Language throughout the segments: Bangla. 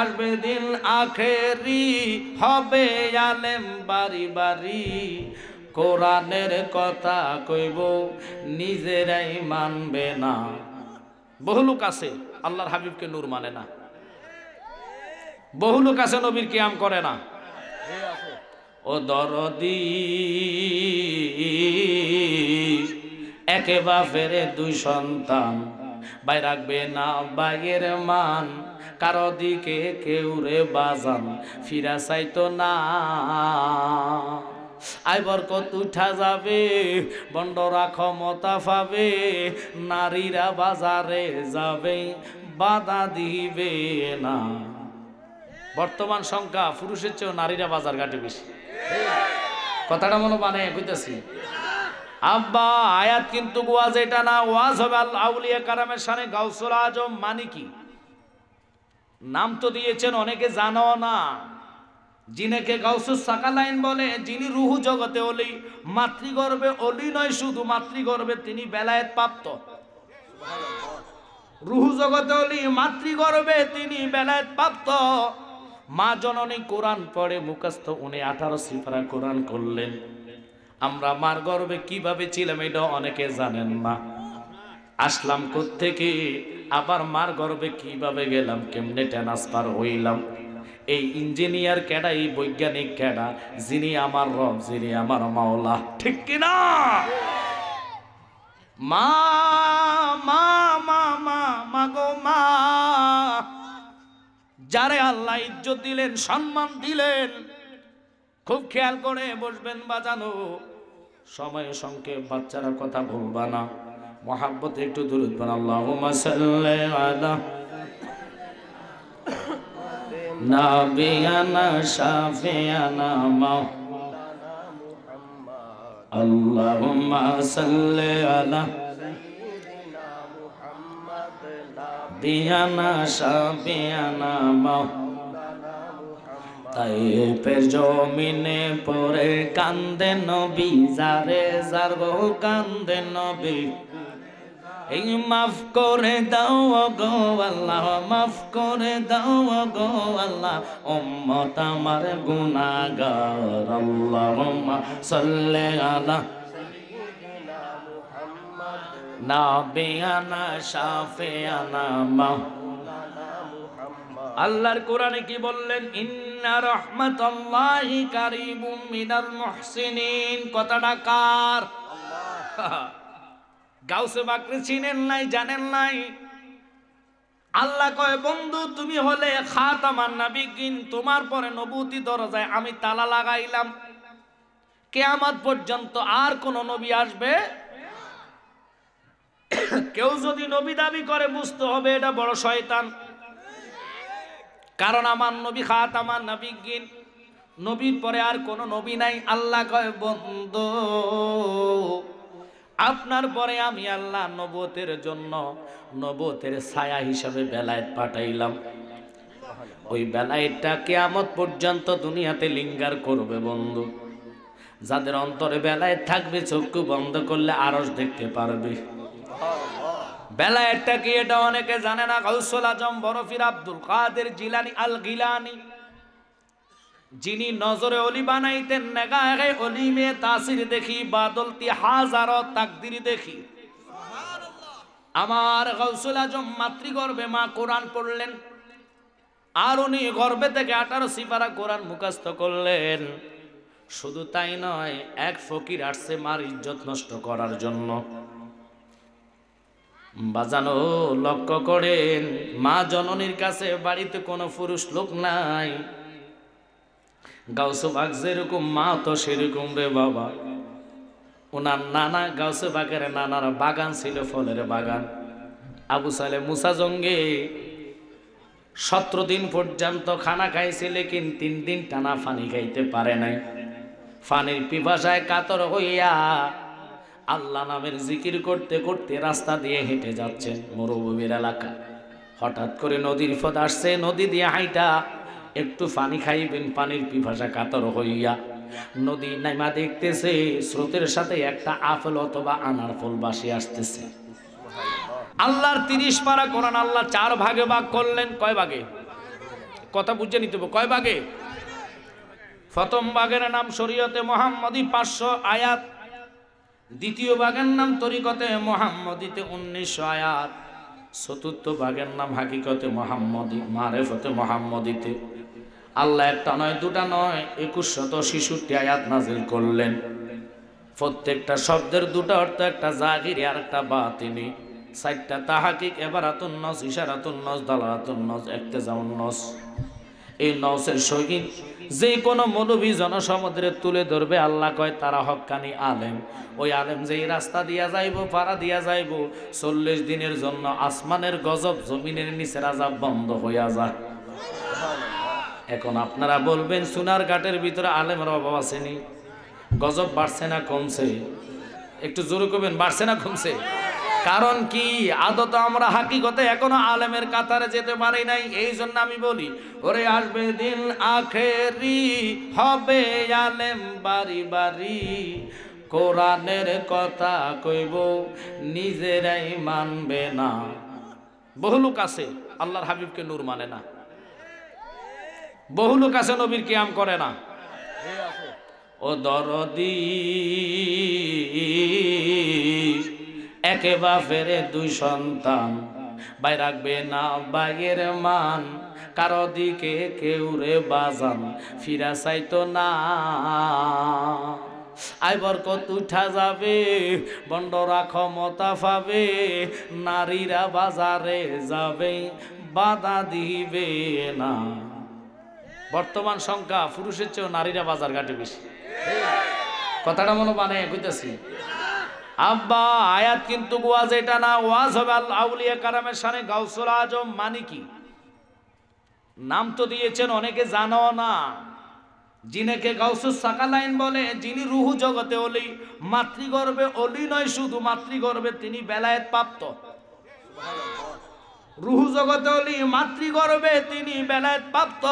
আসবে দিন আখেরি, হবে আলেম বাড়ি বাড়ি, কোরআনের কথা কইব নিজেরাই মানবে না। বহু লোক আছে আল্লাহর হাবিবকে নূর মানে না, বহু লোক আছে নবীর কিয়াম করে না। ও দরদি একে বাপের দুই সন্তান, ভাই রাখবে না ভাইয়ের মান, কারো দিকে কেউ রে বাজান ফিরা চাইতো না। আই বরকত উঠা যাবে, বন্ডরা ক্ষমতা পাবে, নারীরা বাজারে যাবে বাধা দিবে না। বর্তমান সংখ্যা পুরুষের চেয়েও নারীরা বাজার ঘাটে বেশি। কথাটা মনে মানে কইতেছি আব্বা, আয়াত কিন্তু ওয়াজ এটা না, ওয়াজ হবে আউলিয়া কারামের শানে গাউসুল আজম। মানে কি নাম তো দিয়েছেন, অনেকে জানো না। যিনাকে গাউসুস সাকালাইন বলে, যিনি রুহু জগতে অলি, মাতৃগর্ভে অলি নয় শুধু, মাতৃগর্ভে তিনি বেলায়েত প্রাপ্ত। রুহু জগতে অলি, মাতৃগর্ভে তিনি বেলায়েত প্রাপ্ত। মা জননী কোরআন পড়ে মুখস্থ, উনি 18 সিফারা কোরআন করলেন। আমরা মার গর্ভে কিভাবে ছিলাম এটা অনেকে জানেন না। আসলাম কোত্থেকে, আবার মার গর্ভে কিভাবে গেলাম, কেমনে ট্রান্সফার হইলাম। এই ইঞ্জিনিয়ার কেডা, এই বৈজ্ঞানিক কেডা, যিনি আমার রব, যিনি আমার মাওলা, ঠিক কিনা? মা মা মা মা মা গো মা, যারে আল্লাহ ইজ্জত দিলেন, সম্মান দিলেন, খুব খেয়াল করে বসবেন বাজানো। সময় সংক্ষেপ, বাচ্চারা কথা বলবা না, মহাব্বতে একটু দুরূদ পড়ুন। আল্লাহুম্মা সাল্লি আলা নাবিয়ানা শাফিয়ানা মাওলানা মুহাম্মদ, আল্লাহুম্মা সাল্লি আলা সাইয়্যিদিনা মুহাম্মদ, নাবিয়ানা শাফিয়ানা মাওলানা মুহাম্মদ। তাইফের জমিনে পড়ে কান্দে নবী, যারে যার গো কান্দে নবী। এই মাফ করে দাও গো আল্লাহ, মাফ করে দাও গো আল্লাহ, উম্মত আমার গুনাহগার। আল্লাহুম্মা সাল্লি আলা সাইয়্যিদিনা মুহাম্মদ, নাবিয়ানা শাফিয়ানা মাওলানা মুহাম্মদ। আল্লাহর কোরআনে কি বললেন? ইন্না রাহমাতাল্লাহি কারীবুম মিনাল মুহসিনিন। কথাটা কার? আল্লাহ। গাউসে বাকরি চিনেন নাই, জানেন নাই? আল্লাহ কয়, বন্ধু তুমি হলে খাতামান নবিয়্যিন, তোমার পরে নবুতি দরজায় আমি তালা লাগাইলাম। কিয়ামত পর্যন্ত আর কোন নবী আসবে? কেউ যদি নবী দাবি করে বুঝতে হবে এটা বড় শয়তান। কারণ আমার নবী খাতামান নবিয়্যিন, নবীর পরে আর কোন নবী নাই। আল্লাহ কয়, বন্ধু আপনার পরে আমি আল্লাহ নবুয়তের জন্য নবুয়তের ছায়া হিসাবে বেলায়েত পাঠাইলাম। ওই বেলায়েতটা কিয়ামত পর্যন্ত দুনিয়াতে লিঙ্গার করবে বন্ধু। যাদের অন্তরে বেলায়েত থাকবে, চক্ষু বন্ধ করলে আরশ দেখতে পারবে। বেলায়েতটা কি এটা অনেকে জানে না। গাউসুল আজম বরফির আব্দুল কাদের জিলানী আল গিলানী, যিনি নজরে অলি বানাইতেন, নেগাহে অলি মে তাসির দেখি, বাদলতি হাজারো তাকদির দেখি। আমার গাউসুল আজম মাতৃগর্ভে মা কোরআন পড়লেন, আর উনি গর্ভে থেকে 18 সিফারা কোরআন মুখস্থ করলেন। শুধু তাই নয়, এক ফকির আসছে মার ইজ্জত নষ্ট করার জন্য। বাজানো লক্ষ্য করেন, মা জননীর কাছে বাড়িতে কোনো পুরুষ লোক নাই। গাউসে বাগ যেরকম মা তো সেরকম রে বাবা। ওনার নানা গাউসে বাগের নানার বাগান ছিল, ফলের বাগান। আবু সালে মুসা জঙ্গে 17 দিন পর্যন্ত খানা খাইছে, লেকিন 3 দিন টানা পানি খাইতে পারে নাই। পানির পিপাসায় কাতর হইয়া আল্লাহ নামের জিকির করতে করতে রাস্তা দিয়ে হেঁটে যাচ্ছেন মরুভূমির এলাকা। হঠাৎ করে নদীর পথ আসছে, নদী দিয়ে হাইটা একটু পানি খাইবেন, পানির পিপাসা কাতর হইয়া নদী নাইমা দেখতেছে স্রোতের সাথে একটা আপেল অথবা আনার ফল বাসি আসতেছে। আল্লাহর 30 পারা কোরআন আল্লাহ 4 ভাগে ভাগ করলেন। কয় ভাগে? কথা বুঝে নিতে হবে, কয় ভাগে? প্রথম ভাগের নাম শরীয়তে মুহাম্মদী 500 আয়াত, দ্বিতীয় ভাগের নাম তরিকতে মুহাম্মদীতে 1900 আয়াত, চতুর্থ ভাগের নাম হাকিকতে মুহাম্মদী মারেফতে মুহাম্মদীতে আল্লাহ একটা নয় দুটা নয় 2166 আয়াত নাজিল করলেন। প্রত্যেকটা শব্দের দুটো অর্থ, একটা জাহিরি আর একটা বাতিনি। 4টা তাহাকিক, এবারাতুন নস, ইশারাতুন নস, দালালাতুন নস, ইক্তেজাউন নস। এই নসের সহিত যে কোনো মৌলবী জনসমুদ্রে তুলে ধরবে, আল্লাহ কয় তারা হক্কানি আলেম। ওই আলেম যেই রাস্তা দিয়া যাইব, পাড়া দিয়া যাইব, 40 দিনের জন্য আসমানের গজব, জমিনের নিচের আযাব বন্ধ হইয়া যায়। এখন আপনারা বলবেন সোনারঘাটের ভিতরে আলেমের অভাব আসেনি? গজব বাড়ছে না কমছে? একটু জোরে করবেন, বাড়ছে না কমছে? কারণ কি? আদত আমরা হাকিকতে এখনো আলেমের কাতারে যেতে পারি নাই। এই জন্য আমি বলি, ওরে আসবে দিন আখেরি, হবে আলেম বাড়ি বাড়ি, কোরআনের কথা কইব নিজেরাই মানবে না। বহু লোক আছে আল্লাহর হাবিবকে নূর মানে না, বহু লোক আছে নবীর কিয়াম করে না। ও দরদি, একে বাপের 2 সন্তান, ভাই রাখবে না ভাইয়ের মান, কারো দিকে কেউ রে বাজান ফিরা চাইতো না। আইবার কত উঠা যাবে, বন্ডরা ক্ষমতা পাবে, নারীরা বাজারে যাবে বাধা দিবে না। বর্তমান সংখ্যা পুরুষের চেয়েও নারীরা বাজার ঘাটে বেশি। কথাটা মনে বানায় কইতেছি। আব্বা আয়াত কিন্তু ওয়াজ এটা না, ওয়াজ হবে আল্লাহ আউলিয়া কারামের শানে গাউসুল আজম। মানে কি? নাম তো দিয়েছেন, অনেকে জানো না। যিনাকে গাউসুস সাকালাইন বলে, যিনি রুহু জগতে অলি, মাতৃগর্ভে অলি নয় শুধু, মাতৃগর্ভে তিনি বেলায়েত প্রাপ্ত। রুহু জগতে অলি, মাতৃগর্ভে তিনি বেলায়েত প্রাপ্ত।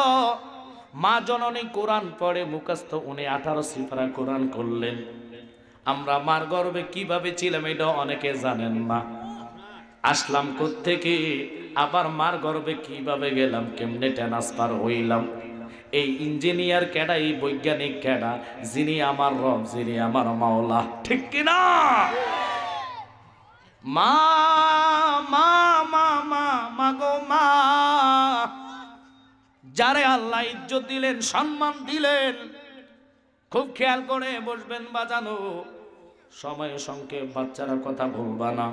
মা জননী কোরআন পড়ে মুখস্থ, উনি 18 সিফারা কোরআন করলেন। আমরা মার গর্ভে কিভাবে ছিলাম এটা অনেকে জানেন না। আসলাম কোত্থেকে, আবার মার গর্ভে কিভাবে গেলাম, কেমনে ট্রান্সফার হইলাম। এই ইঞ্জিনিয়ার কেডা, এই বৈজ্ঞানিক কেডা? যিনি আমার রব, যিনি আমার মাওলা। ঠিক কিনা? মা মা মা মা মা গো মা, যারে আল্লাহ ইজ্জত দিলেন, সম্মান দিলেন, খুব খেয়াল করে বসবেন বাজানো। সময় সংক্ষেপ, বাচ্চারা কথা বলবা না,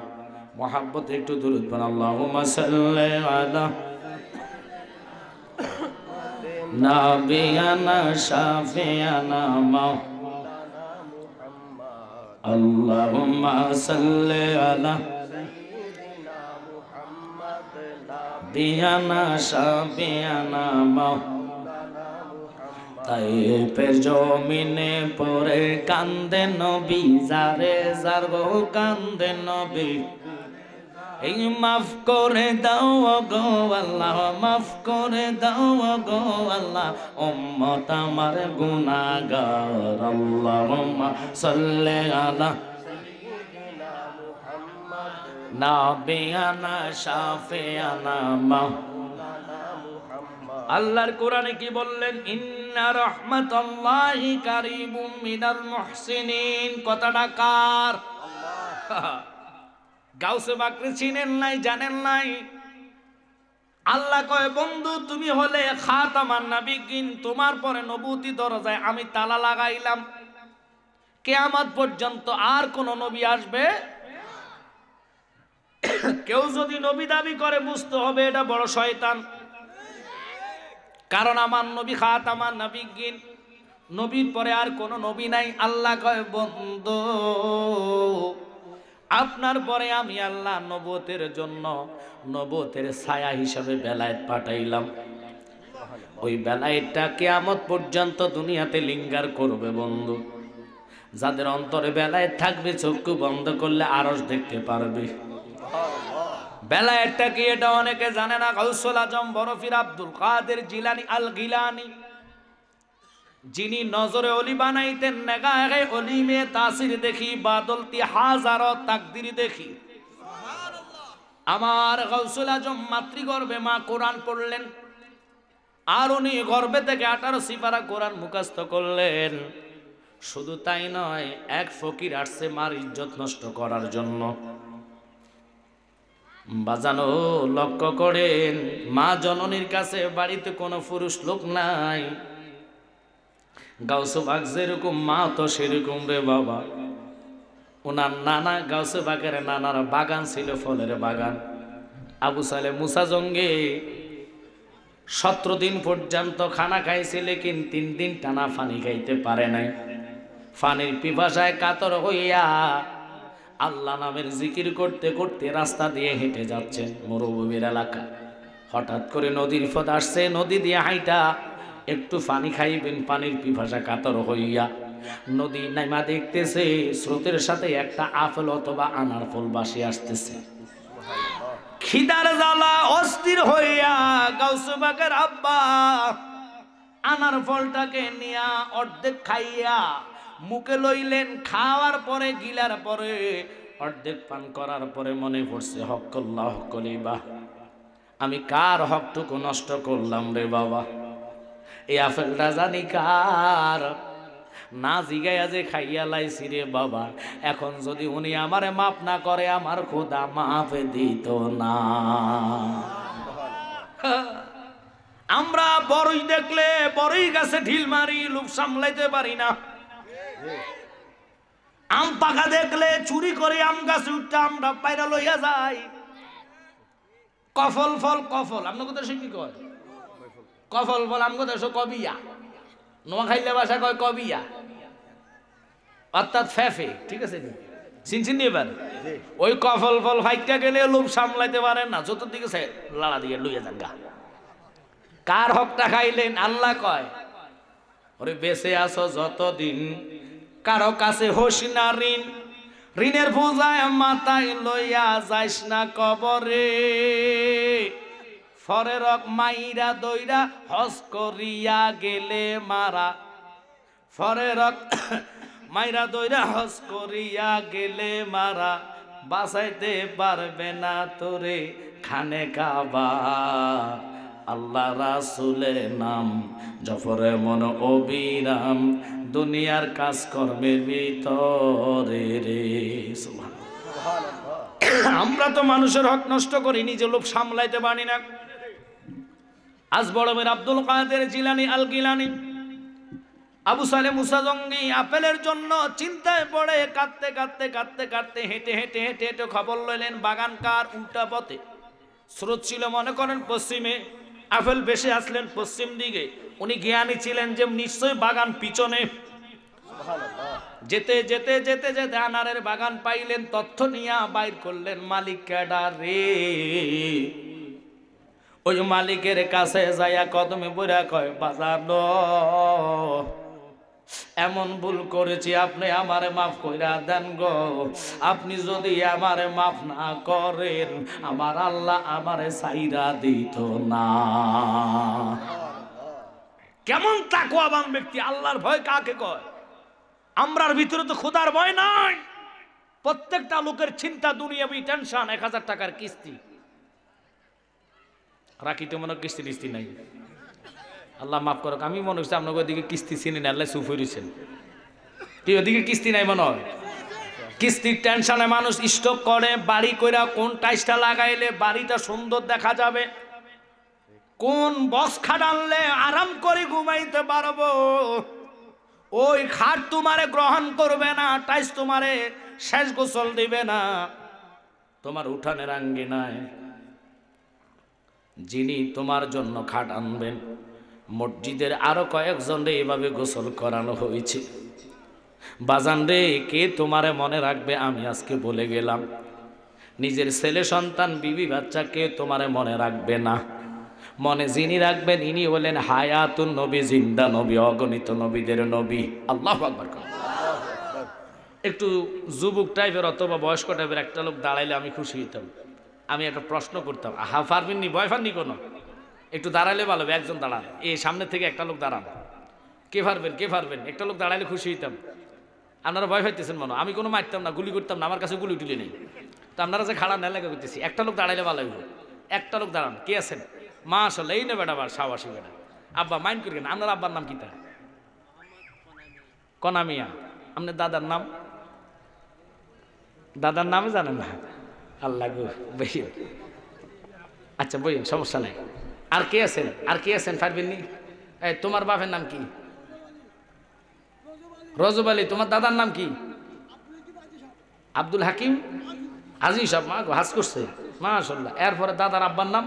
মহাব্বতে একটু দুরূদ পড়ুন। আল্লাহুম্মা সাল্লি আলা নাবিয়ানা শাফিয়ানা মাওলানা মুহাম্মদ। আল্লাহুম্মা সাল্লি আলা সাইয়্যিদিনা মুহাম্মদ নাবিয়ানা শাফিয়ানা মাওলানা মুহাম্মদ। তাইফের জমিনে পড়ে কান্দে নবী, যারে যার গো কান্দে নবী। এই মাফ করে দাও গো আল্লাহ, মাফ করে দাও গো আল্লাহ, উম্মত আমার গুনাহগার। আল্লাহুম্মা সাল্লি আলা সাইয়্যিদিনা মুহাম্মদ নাবিয়ানা শাফিয়ানা মাওলানা মুহাম্মদ। আল্লাহর কোরআনে কি বললেন? ইন্না রাহমাতাল্লাহি কারীবুম মিনাল মুহসিনিন। কথাটা কার? আল্লাহ। গাউসে বাকরে চিনেন নাই, জানেন নাই? আল্লাহ কয়, বন্ধু তুমি হলে খাতামান নাবিয়িন, তোমার পরে নবুতি দরজায় আমি তালা লাগাইলাম। কিয়ামত পর্যন্ত আর কোন নবী আসবে? কেউ যদি নবী দাবি করে বুঝতে হবে এটা বড় শয়তান। কারণ আমার নবী খাতামান নাবিয়িন, নবীর পরে আর কোন নবী নাই। আল্লাহ কয়, বন্ধু আপনার পরে আমি আল্লাহ নবুয়তের জন্য নবুয়তের ছায়া হিসাবে বেলায়েত পাঠাইলাম। ওই বেলায়েতটা কিয়ামত পর্যন্ত দুনিয়াতে লিঙ্গার করবে বন্ধু। যাদের অন্তরে বেলায়েত থাকবে, চক্ষু বন্ধ করলে আরশ দেখতে পারবে। বেলায়েতটা কি এটা অনেকে জানে না। গাউসুল আজম বরফির আব্দুল কাদের জিলানী আল গিলানী, যিনি নজরে অলি বানাইতেন, নেগাহে অলি মে তাসির দেখি, বাদলতি হাজারো তাকদির দেখি। আমার গাউসুল আজম মাতৃগর্ভে মা কোরআন পড়লেন, আর উনি গর্ভে থেকে 18 সিপারা কোরআন মুখস্থ করলেন। শুধু তাই নয়, এক ফকির আসছে মার ইজ্জত নষ্ট করার জন্য। বাজানো লক্ষ্য করেন, মা জননীর কাছে বাড়িতে কোনো পুরুষ লোক নাই। গাউসে পাক যেরকম মা তো সেরকম রে বাবা। ওনার নানা গাউসে পাকের নানার বাগান ছিল, ফলের বাগান। আবু সালে মুসা জঙ্গে 17 দিন পর্যন্ত খানা খাইছে, লেকিন 3 দিন টানা পানি খাইতে পারে নাই। পানির পিপাসায় কাতর হইয়া আল্লাহ নামের জিকির করতে করতে রাস্তা দিয়ে হেঁটে যাচ্ছেন মরুভূমির এলাকা। হঠাৎ করে নদীর পথ আসছে, নদী দিয়ে হাইটা একটু পানি খাইবেন, পানির পিপাসা কাতর হইয়া নদী নাইমা দেখতেছে স্রোতের সাথে একটা আপেল অথবা আনার ফল বাসি আসতেছে। খিদার জ্বালা অস্থির হইয়া গাউসে পাকের আব্বা আনার ফলটাকে নিয়া অর্ধেক খাইয়া মুখে লইলেন। খাওয়ার পরে গিলার পরে অর্ধেক পান করার পরে মনে পড়ছে, হক্কল্লাহ হক্কলিবা, আমি কার হকটুকু নষ্ট করলাম রে বাবা। এই আপেলটা জানি কার, না জিগাইয়া যে খাইয়া লাইছি রে বাবা। এখন যদি উনি আমারে মাফ না করে, আমার খোদা মাফ দিত না। আমরা বড়ই দেখলে বড়ই গাছে ঢিল মারি, লোভ সামলাইতে পারি না। আম পাকা দেখলে চুরি করে আম গাছে উঠতে আমরা পায়রা লইয়া যাই। কফল ফল, কফল আপনার কথা সে কি কয়? কফল ফল আমগো দেশ কবিয়া, নোয়াখাইলে ভাষা কয় কবিয়া, অর্থাৎ ফেফে। ঠিক আছে, চিনছেন এবার? ওই কফল ফল ফাইটটা গেলে লোভ সামলাইতে পারেন না, চতুর্দিকে লাড়া দিয়ে লইয়া যান গা। কার হকটা খাইলেন? আল্লাহ কয়, ওরে বেঁচে আছো যতদিন কারো কাছে হোস না ঋণ, ঋণের বোঝায় মাথায় লইয়া যাইস না কবরে। ফরেরক মাইরা দইরা হজ করিয়া গেলে মারা, ফরেরক মাইরা দইরা হজ করিয়া গেলে মারা, বাঁচাইতে পারবে না তোরে খানে কাবা। আল্লাহ রাসূলের নাম জফরে মন অবিরাম, দুনিয়ার কাজ কর্মের ভিতরে রে। আমরা তো মানুষের হক নষ্ট করি, নিজে লোভ সামলাইতে পারি না। আজ বড় মেয়ের আব্দুল কাদের জিলানী আল গিলানী আবু সালে মুসা জঙ্গি আপেলের জন্য চিন্তায় পড়ে কাঁদতে কাঁদতে কাঁদতে কাঁদতে হেঁটে হেঁটে হেঁটে হেঁটে খবর লইলেন বাগানকার উল্টা পথে। স্রোত ছিল মনে করেন পশ্চিমে, আপেল বেশি আসলেন পশ্চিম দিকে। উনি জ্ঞানী ছিলেন যে নিশ্চয়ই বাগান পিছনে। যেতে যেতে যেতে যেতে আনারের বাগান পাইলেন, তথ্য নিয়ে বাইর করলেন মালিক কেডা রে। ওই মালিকের কাছে যাইয়া কদমে বইরা কয়, বাজানো এমন ভুল করেছি, আপনি আমারে মাফ কইরা দেন গো। আপনি যদি আমারে মাফ না করেন, আমার আল্লাহ আমারে সাইরা দিত না। কেমন তাকওয়াবান ব্যক্তি! আল্লাহর ভয় কাকে কয়? আমরার ভিতরে তো খোদার ভয় নাই। প্রত্যেকটা লোকের চিন্তা দুনিয়াবি টেনশন, 1000 টাকার কিস্তি রাখি, তো মনে কিস্তি টিস্তি নাই। আল্লাহ মাফ করুক, আমি মনে হচ্ছে আপনাকে ওইদিকে কিস্তি চিনি না, আল্লাহ চুপ হয়েছেন। কি ওইদিকে কিস্তি নাই মনে হয়? কিস্তির টেনশনে মানুষ স্টক করে, বাড়ি কইরা কোন টাইসটা লাগাইলে বাড়িটা সুন্দর দেখা যাবে, কোন বক্স খাট আনলে আরাম করে ঘুমাইতে পারবো, ওই খাট তোমারে গ্রহণ করবে না, টাইস তোমারে শেষ গোসল দিবে না। তোমার উঠানের আঙ্গিনায় যিনি তোমার জন্য খাট আনবেন, মসজিদের আরো কয়েকজন রে এভাবে গোসল করানো হয়েছে। বাজান রে, কে তোমারে মনে রাখবে? আমি আজকে বলে গেলাম, নিজের ছেলে সন্তান বিবি বাচ্চা কে তোমারে মনে রাখবে না। মনে যিনি রাখবেন ইনি বলেন হায়াতুন নবী, জিন্দা নবী, অগণিত নবীদের নবী। আল্লাহু আকবার। একটু যুবক টাইপের অথবা বয়স্ক টাইপের একটা লোক দাঁড়াইলে আমি খুশি হইতাম। আমি একটা প্রশ্ন করতাম, আহা পারবেননি, ভয় পাননি কোনো? একটু দাঁড়াইলে ভালো হবে, একজন দাঁড়ান, এই সামনে থেকে একটা লোক দাঁড়ান। কে পারবেন, কে পারবেন? একটা লোক দাঁড়াইলে খুশি হইতাম। আপনারা ভয় পাইতেছেন মনে, আমি কোনো মারতাম না, গুলি করতাম না, আমার কাছে গুলি টুলি নেই। তো আপনারা যে খাড়া নেলা করতেছি, একটা লোক দাঁড়াইলে ভালো হইব। একটা লোক দাঁড়ান, কে আছেন? মাশাআল্লাহ, এই না বেটা, সাবাসী বেটা। আব্বা মাইন্ড করেন, আপনার আব্বার নাম কিতা? কনামিয়া। আপনার দাদার নাম? দাদার নামে জানেন না? আল্লাহ গো, বইন। আচ্ছা বইন, সমস্যা নাই। আর কে আছেন? আর কে আছেন পারবেন নি? এই তোমার বাপের নাম কি? রজব আলী। তোমার দাদার নাম কি? আব্দুল হাকিম হাজি সাহেব। মা গো, হাজ করছে, মাশাআল্লাহ। এরপরে দাদার আব্বার নাম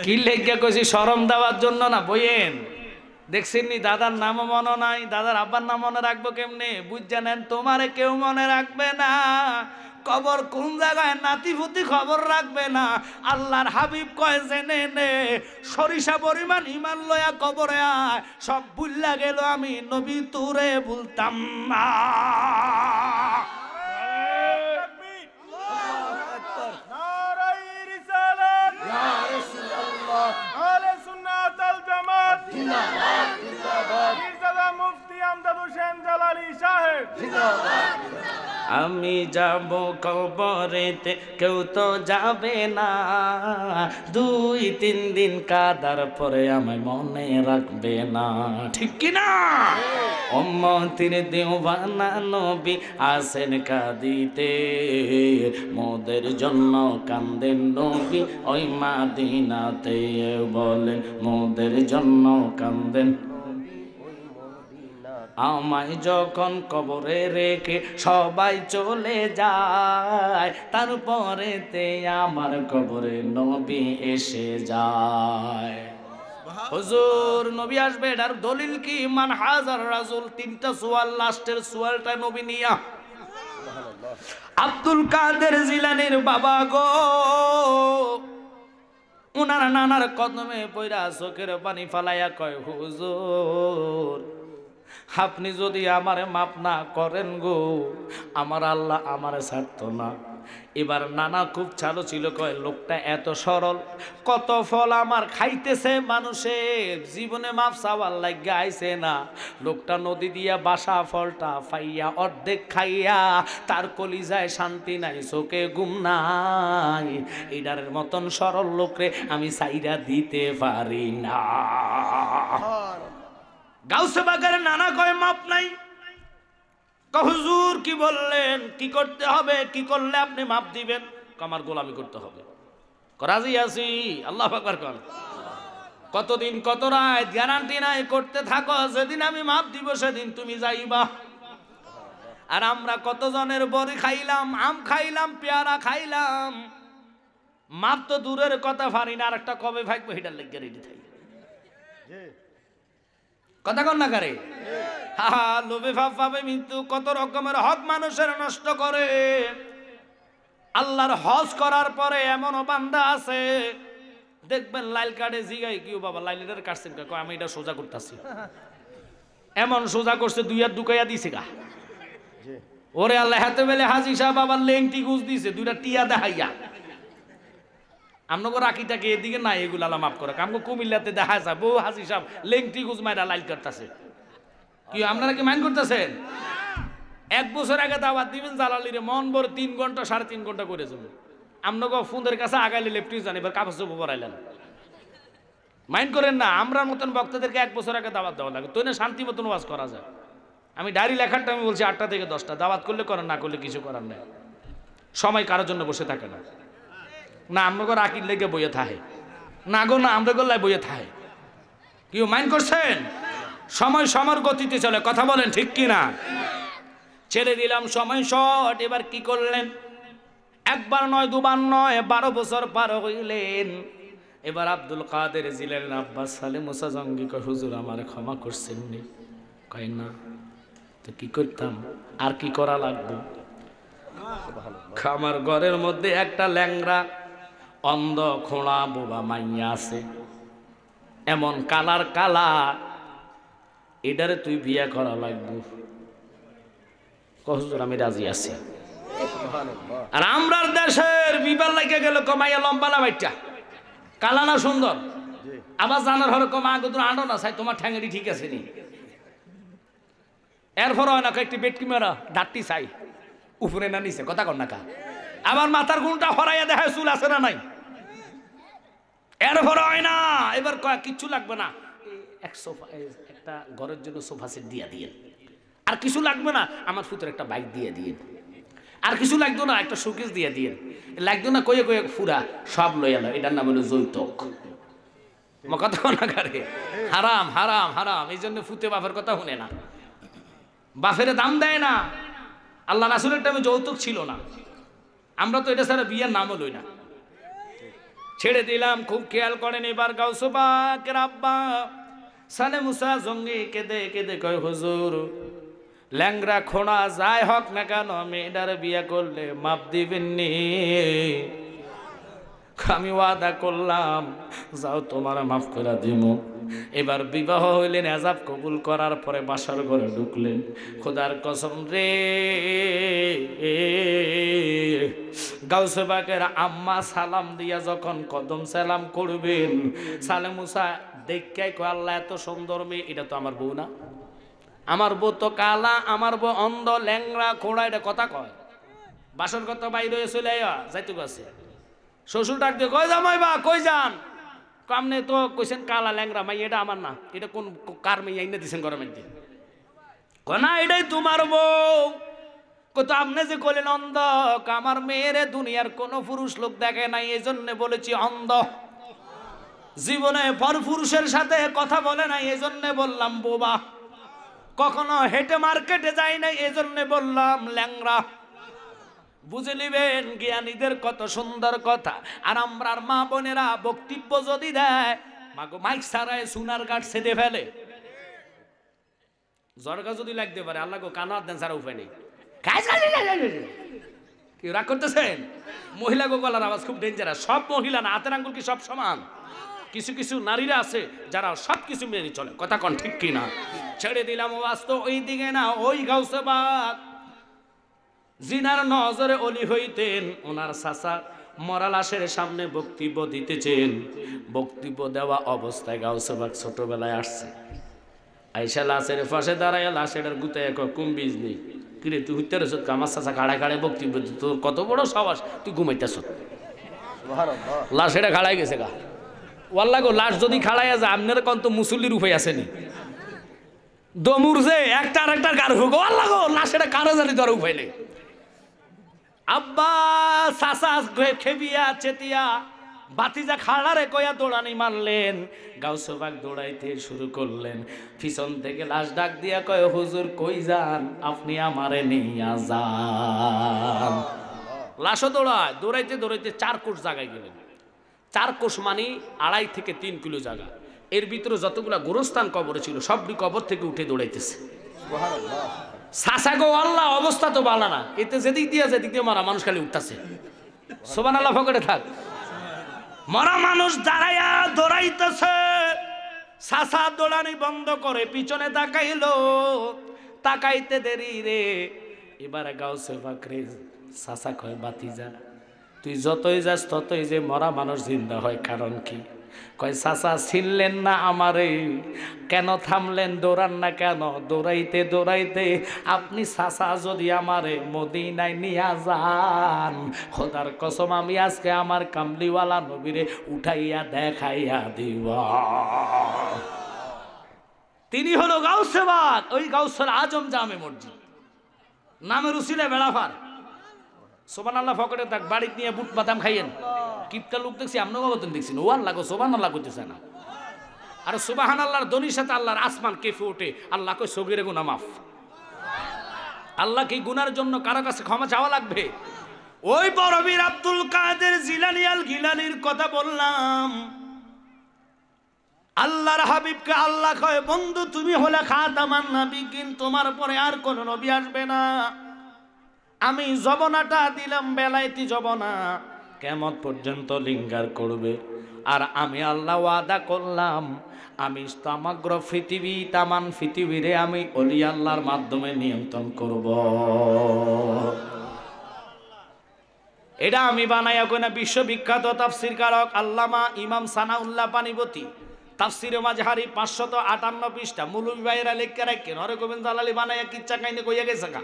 কি? লেখা কইছি শরম দেওয়ার জন্য না, বইয়েন। দেখছেন নি, দাদার নামও মনে নাই, দাদার আব্বার নাম মনে রাখবো কেমনে? বুঝ জানেন, তোমারে কেউ মনে রাখবে না। কবর কোন জায়গায় নাতিপুতি খবর রাখবে না। আল্লাহর হাবিব কয় জেনে নে, সরিষা পরিমাণ ইমান লয়া কবরে আয়, সব ভুল্লা গেল আমি নবী তোরে বলতাম না। আমি যাব কবরেতে, কেউ তো যাবে না। 2-3 দিন কাদার পরে আমায় মনে রাখবে না, ঠিক কিনা? উম্মতের দেওয়ানা নবী আসেন কাঁদিতে, মোদের জন্য কান্দেন নবী ওই মাদিনাতে। বলেন মোদের জন্য কান্দেন। আমায় যখন কবরে রেখে সবাই চলে যায়, তারপরেতে আমার কবরে নবী এসে যায়। হুজুর নবী আসবে, এটার দলিল কি? মান হাজার রাজুল। 3টা সোয়াল, লাস্টের সোয়ালটা নবী নিয়া। আব্দুল কাদের জিলানীর বাবা গো, উনার নানার কদমে পইরা চোখের পানি ফালাইয়া কয়, হুজুর আপনি যদি আমারে মাপ না করেন গো, আমার আল্লাহ আমারে ছাড়তো না। এবার নানা খুব চালু ছিল, কয় লোকটা এত সরল, কত ফল আমার খাইতেছে, মানুষের জীবনে মাপ চাওয়ার লাগিয়া আইছে না। লোকটা নদী দিয়া বাসা ফলটা পাইয়া অর্ধেক খাইয়া তার কলিজায় শান্তি নাই, চোখে ঘুম নাই। এটার মতন সরল লোকরে আমি সাইরা দিতে পারি না। গাউসে বাগারে নানা কয় মাপ নাই। হুজুর কি বললেন, কি করতে হবে, কি করলে আপনি মাপ দিবেন? আমার গোলামি করতে হবে। রাজি আছি, আল্লাহু আকবার কর। কতদিন কত রাত গ্যারান্টি নাই, করতে থাকো, যেদিন আমি মাপ দিব সেদিন তুমি যাইবা। আর আমরা কতজনের বড়ি খাইলাম, আম খাইলাম, পেয়ারা খাইলাম, মাপ তো দূরের কথা পারি না। আর একটা কবে ভাগবো সেটার লেগে রেডি থাকি। কথা কন না করে, লোভে ভাব পাবে মৃত্যু। কত রকমের হক মানুষের নষ্ট করে। আল্লাহর হজ করার পরে এমনও বান্দা আছে, দেখবেন লাইল কাটে, জিগাই কি বাবা লাইলের কাটছেন? আমি এটা সোজা করতেছি। এমন সোজা করছে 2 হাত ঢুকাইয়া দিছে গা। ওরে আল্লাহ, হাতে বেলে হাজি সাহেব আবার লেংটি গুজ দিছে 2টা টিয়া দেখাইয়া। আমনগো রাখিটাকে এদিকে নাই, এগুলো আল্লাহ মাফ করে। আমগো কুমিল্লাতে দেখা যায় বউ হাজি সাহেব লেংটি গুজ মাইরা লাইল করতেছে। কি আপনারা কি মাইন্ড করতেছেন? 1 বছর আগে দাওয়াত দিবেন জালালিরে, মন ভর 3 ঘন্টা 3.5 ঘন্টা করে যাবে। আমনগো ফোনের কাছে আগাইলে লেফটি জানি, এবার কাপড় চোপড় পরাইলেন। মাইন্ড করেন না, আমরা মতন বক্তাদেরকে 1 বছর আগে দাওয়াত দেওয়া লাগে, তো না শান্তি মতন ওয়াজ করা যায়। আমি ডায়েরি লেখারটা আমি বলছি 8টা থেকে 10টা, দাওয়াত করলে করেন, না করলে কিছু করার নেই। সময় কারোর জন্য বসে থাকে না। না আমগো রাকির লেগে বইয়ে থাকে না গো, না আমরা গোল্লায় বইয়ে থাকে। কেউ মাইন্ড করছেন? সময় সময়ের গতিতে চলে, কথা বলেন ঠিক কিনা? ছেড়ে দিলাম, সময় শর্ট। এবার কি করলেন? 1 বার নয় 2 বার নয়, 12 বছর পার হইলেন। এবার আব্দুল কাদের জিলানী আব্বাস সালে মুসা জঙ্গি কয়, হুজুর আমারে ক্ষমা করছেন নি? কয় না। তো কি করতাম, আর কি করা লাগবে? আমার ঘরের মধ্যে একটা ল্যাংরা অন্ধ খোঁড়া বোবা মাইয়া আছে, এমন কালার কালা, এটারে তুই বিয়া করা লাগবে। হুজুর আমি রাজি আছি। আর আমরার দেশের বিবার লাগে গেল কমাইয়া লম্বা না বাইটা, কালা না সুন্দর, আবার জানার হলে কমা আগে তোর আনো না চাই, তোমার ঠ্যাঙ্গেরি ঠিক আছে নি? এরপর হয় না একটি বেটকি মেরা ডাটটি চাই, উপরে না নিচে, কথা কর না কা। আবার মাথার গুণটা হরাইয়া দেখায় চুল আছে না নাই, এরপর হয় না, এবার কয় কিচ্ছু লাগবে না, এক সোফা, একটা ঘরের জন্য সোফা সেট দিয়ে দিয়েন। আর কিছু লাগবে না, আমার ফুতের একটা বাইক দিয়ে দিয়েন। আর কিছু লাগতো না, একটা শোকেস দিয়ে দিয়েন। লাগতো না কয়ে কয়ে ফুরা সব লই এলো, এটার নাম হলো যৌতুক। কথা না কারে, হারাম হারাম হারাম। এই জন্য ফুতে বাপের কথা শুনে না, বাপের দাম দেয় না। আল্লাহ রাসূলের টাইমে যৌতুক ছিল না, আমরা তো এটা ছাড়া বিয়ের নামও লই না। ছেড়ে দিলাম, খুব খেয়াল করেন। এবার গাউসে পাকের আব্বা সালে মুসা জঙ্গি কেঁদে কেঁদে কয়, হুজুর ল্যাংরা খোঁড়া যাই হোক না কেন মেয়েটারে বিয়ে করলে মাপ দিবেননি? আমি ওয়াদা করলাম, যাও তোমার মাফ করে দিব। এবার বিবাহ হইলেন, আযাব কবুল করার পরে বাসার ঘরে ঢুকলেন। খোদার কসম রে, গাউসে পাকের আম্মা সালাম দিয়া যখন কদম সালাম করবেন, সালে মুসা দেখাই কয়, আল্লাহ এত সুন্দর মেয়ে, এটা তো আমার বউ না। আমার বউ তো কালা, আমার বউ অন্ধ, ল্যাংরা খোড়া, এটা কথা কয়। বাসর কথা বাইরে চলে যাইতে গেছে। শ্বশুর ডাক দিয়ে, কই জামাই বা কই যান? কামনে তো কইছেন কালা ল্যাংরা মাই, এটা আমার না। এটা কোন কার মেয়ে আইনা দিছেন ঘরের মধ্যে? না, এটাই তোমার বউ। কত আপনি যে কইলেন অন্ধ, আমার মেয়েরে দুনিয়ার কোন পুরুষ লোক দেখে নাই, এই জন্য বলেছি অন্ধ। জীবনে পর পুরুষের সাথে কথা বলে নাই, এই জন্য বললাম বোবা। কখনো হেঁটে মার্কেটে যায় নাই, এই জন্য বললাম ল্যাংরা। বুঝে নিবেন জ্ঞানীদের কত সুন্দর কথা। আর আমরার মা বোনেরা বক্তব্য যদি দেয়, মাইক সারায় সোনার গাঠ ছেদে ফেলে। জরগা যদি লাগতে পারে, আল্লাহ গো কানার দেন সারা উপায় নেই। কি রাগ করতেছেন? মহিলা গো গলার আওয়াজ খুব ডেঞ্জারাস। সব মহিলা না, হাতের আঙ্গুল কি সব সমান? কিছু কিছু নারীরা আছে যারা সব কিছু মেনে চলে। কথা কন ঠিক কিনা? ছেড়ে দিলাম বাস্তব ওই দিকে না। ওই গাউসে পাক জিনার নজরে অলি হইতেন। ওনার চাচা মরা লাশের সামনে বক্তব্য দিতেছেন। বক্তব্য দেওয়া অবস্থায় গাউসে পাক ছোটবেলায় আসছে। আইসা লাশের পাশে দাঁড়ায় লাশের গুতে এক কুম্বিজ নেই। কিরে তুই হইতে রেছ? আমার চাচা খাড়ায় খাড়ায় বক্তব্য দিত, তোর কত বড় সাহস, তুই ঘুমাইতেছ? লাশ এটা খাড়াই গেছে গা। ওয়াল্লা গো, লাশ যদি খাড়াইয়া যায়, আপনার কত মুসল্লির উপায় আসেনি? দমুর যে একটা আর একটার গার হোক, ওয়াল্লা গো লাশ এটা কারো জানি তোর উপায় নেই। আব্বা চাচা খেবিয়া চেতিয়া বাতিজা খাড়ারে কয়া দৌড়ানি মারলেন। গাউসে পাক দৌড়াইতে শুরু করলেন। পিছন থেকে লাশ ডাক দিয়া কয়, হুজুর কই যান? আপনি আমারে নিয়া যান। লাশও দৌড়ায়, দৌড়াইতে দৌড়াইতে 4 কোষ জায়গায় গেলেন। 4 কোষ মানে 2.5 থেকে 3 কিলো জায়গা। এর ভিতরে যতগুলা গোরস্থান কবরে ছিল সবটি কবর থেকে উঠে দৌড়াইতেছে। সাসা গো আল্লাহ, অবস্থা তো ভালো না। এতে যেদিক দিয়ে যেদিক দিয়ে মারা মানুষ খালি উঠতেছে। সুবহানাল্লাহ ফকরে থাক। মরা মানুষ দাঁড়াইয়া দৌড়াইতেছে। সাসা দৌড়ানি বন্ধ করে পিছনে তাকাইলো। তাকাইতে দেরি রে। এবারে গাউসে পাক রে সাসা কয়, বাতিজা তুই যতই যাস ততই যে মরা মানুষ জিন্দা হয়, কারণ কি? কয়, চাচা ছিনলেন না আমারে, কেন থামলেন? দৌড়ান না কেন? দৌড়াইতে দৌড়াইতে আপনি চাচা যদি আমারে মদিনায় নিয়া যান, খোদার কসম আমি আজকে আমার কামলিওয়ালা নবীরে উঠাইয়া দেখাইয়া দিব। তিনি হলো গাউসে পাক, ওই গাউসুল আজম জামে মসজিদ নামের উসিলে বেড়াফার। সুবহানাল্লাহ ফকরে থাক। বাড়িতে নিয়ে বুট বাদাম খাইয়েন। কিপটা লোক দেখছি, আপনার মতন দেখছি না। ওয়ার লাগো সুবহানাল্লাহ করতেছে না। আর সুবহানাল্লাহর ধ্বনির সাথে আল্লাহর আসমান কেঁপে ওঠে। আল্লাহ কই সগীরে গুনাহ মাফ। আল্লাহ কি গুনার জন্য কারো কাছে ক্ষমা চাওয়া লাগবে? ওই বড় বীর আব্দুল কাদের জিলানী আল গিলানির কথা বললাম। আল্লাহর হাবিবকে আল্লাহ কয়, বন্ধু তুমি হলে খাতামান নবিয়্যিন, তোমার পরে আর কোন নবী আসবে না। আমি জবনাটা দিলাম বেলায়েতি জবনা, কিয়ামত পর্যন্ত লিঙ্গার করবে। আর আমি আল্লাহ ওয়াদা করলাম, আমি সমগ্র পৃথিবী তামান পৃথিবীরে আমি ওলি আল্লাহর মাধ্যমে নিয়ন্ত্রণ করব। এটা আমি বানাইয়া কই না। বিশ্ববিখ্যাত তাফসীর কারক আল্লামা ইমাম সানাউল্লাহ পানিপতি তাফসীরে মাঝহারি 558 পৃষ্ঠা মুলুবি ভাইরা লেখা রাখেন। হরে গোবিন্দ আলী বানাইয়া কিচ্ছা কাইনে কইয়া গেছে গা।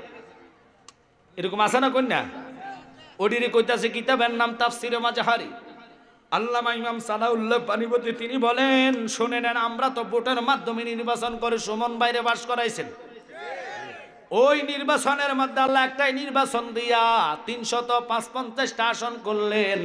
এরকম আছে না কন্যা? ওডিরে কইতাছে কিতাবের নাম তাফসীরে মাঝহারি। আল্লামা ইমাম সানাউল্লাহ পানিপতি তিনি বলেন, শুনে নেন, আমরা তো ভোটের মাধ্যমে নির্বাচন করে সুমন বাইরে বাস করাইছেন। ওই নির্বাচনের মধ্যে আল্লাহ একটাই নির্বাচন দিয়া 355টা আসন করলেন।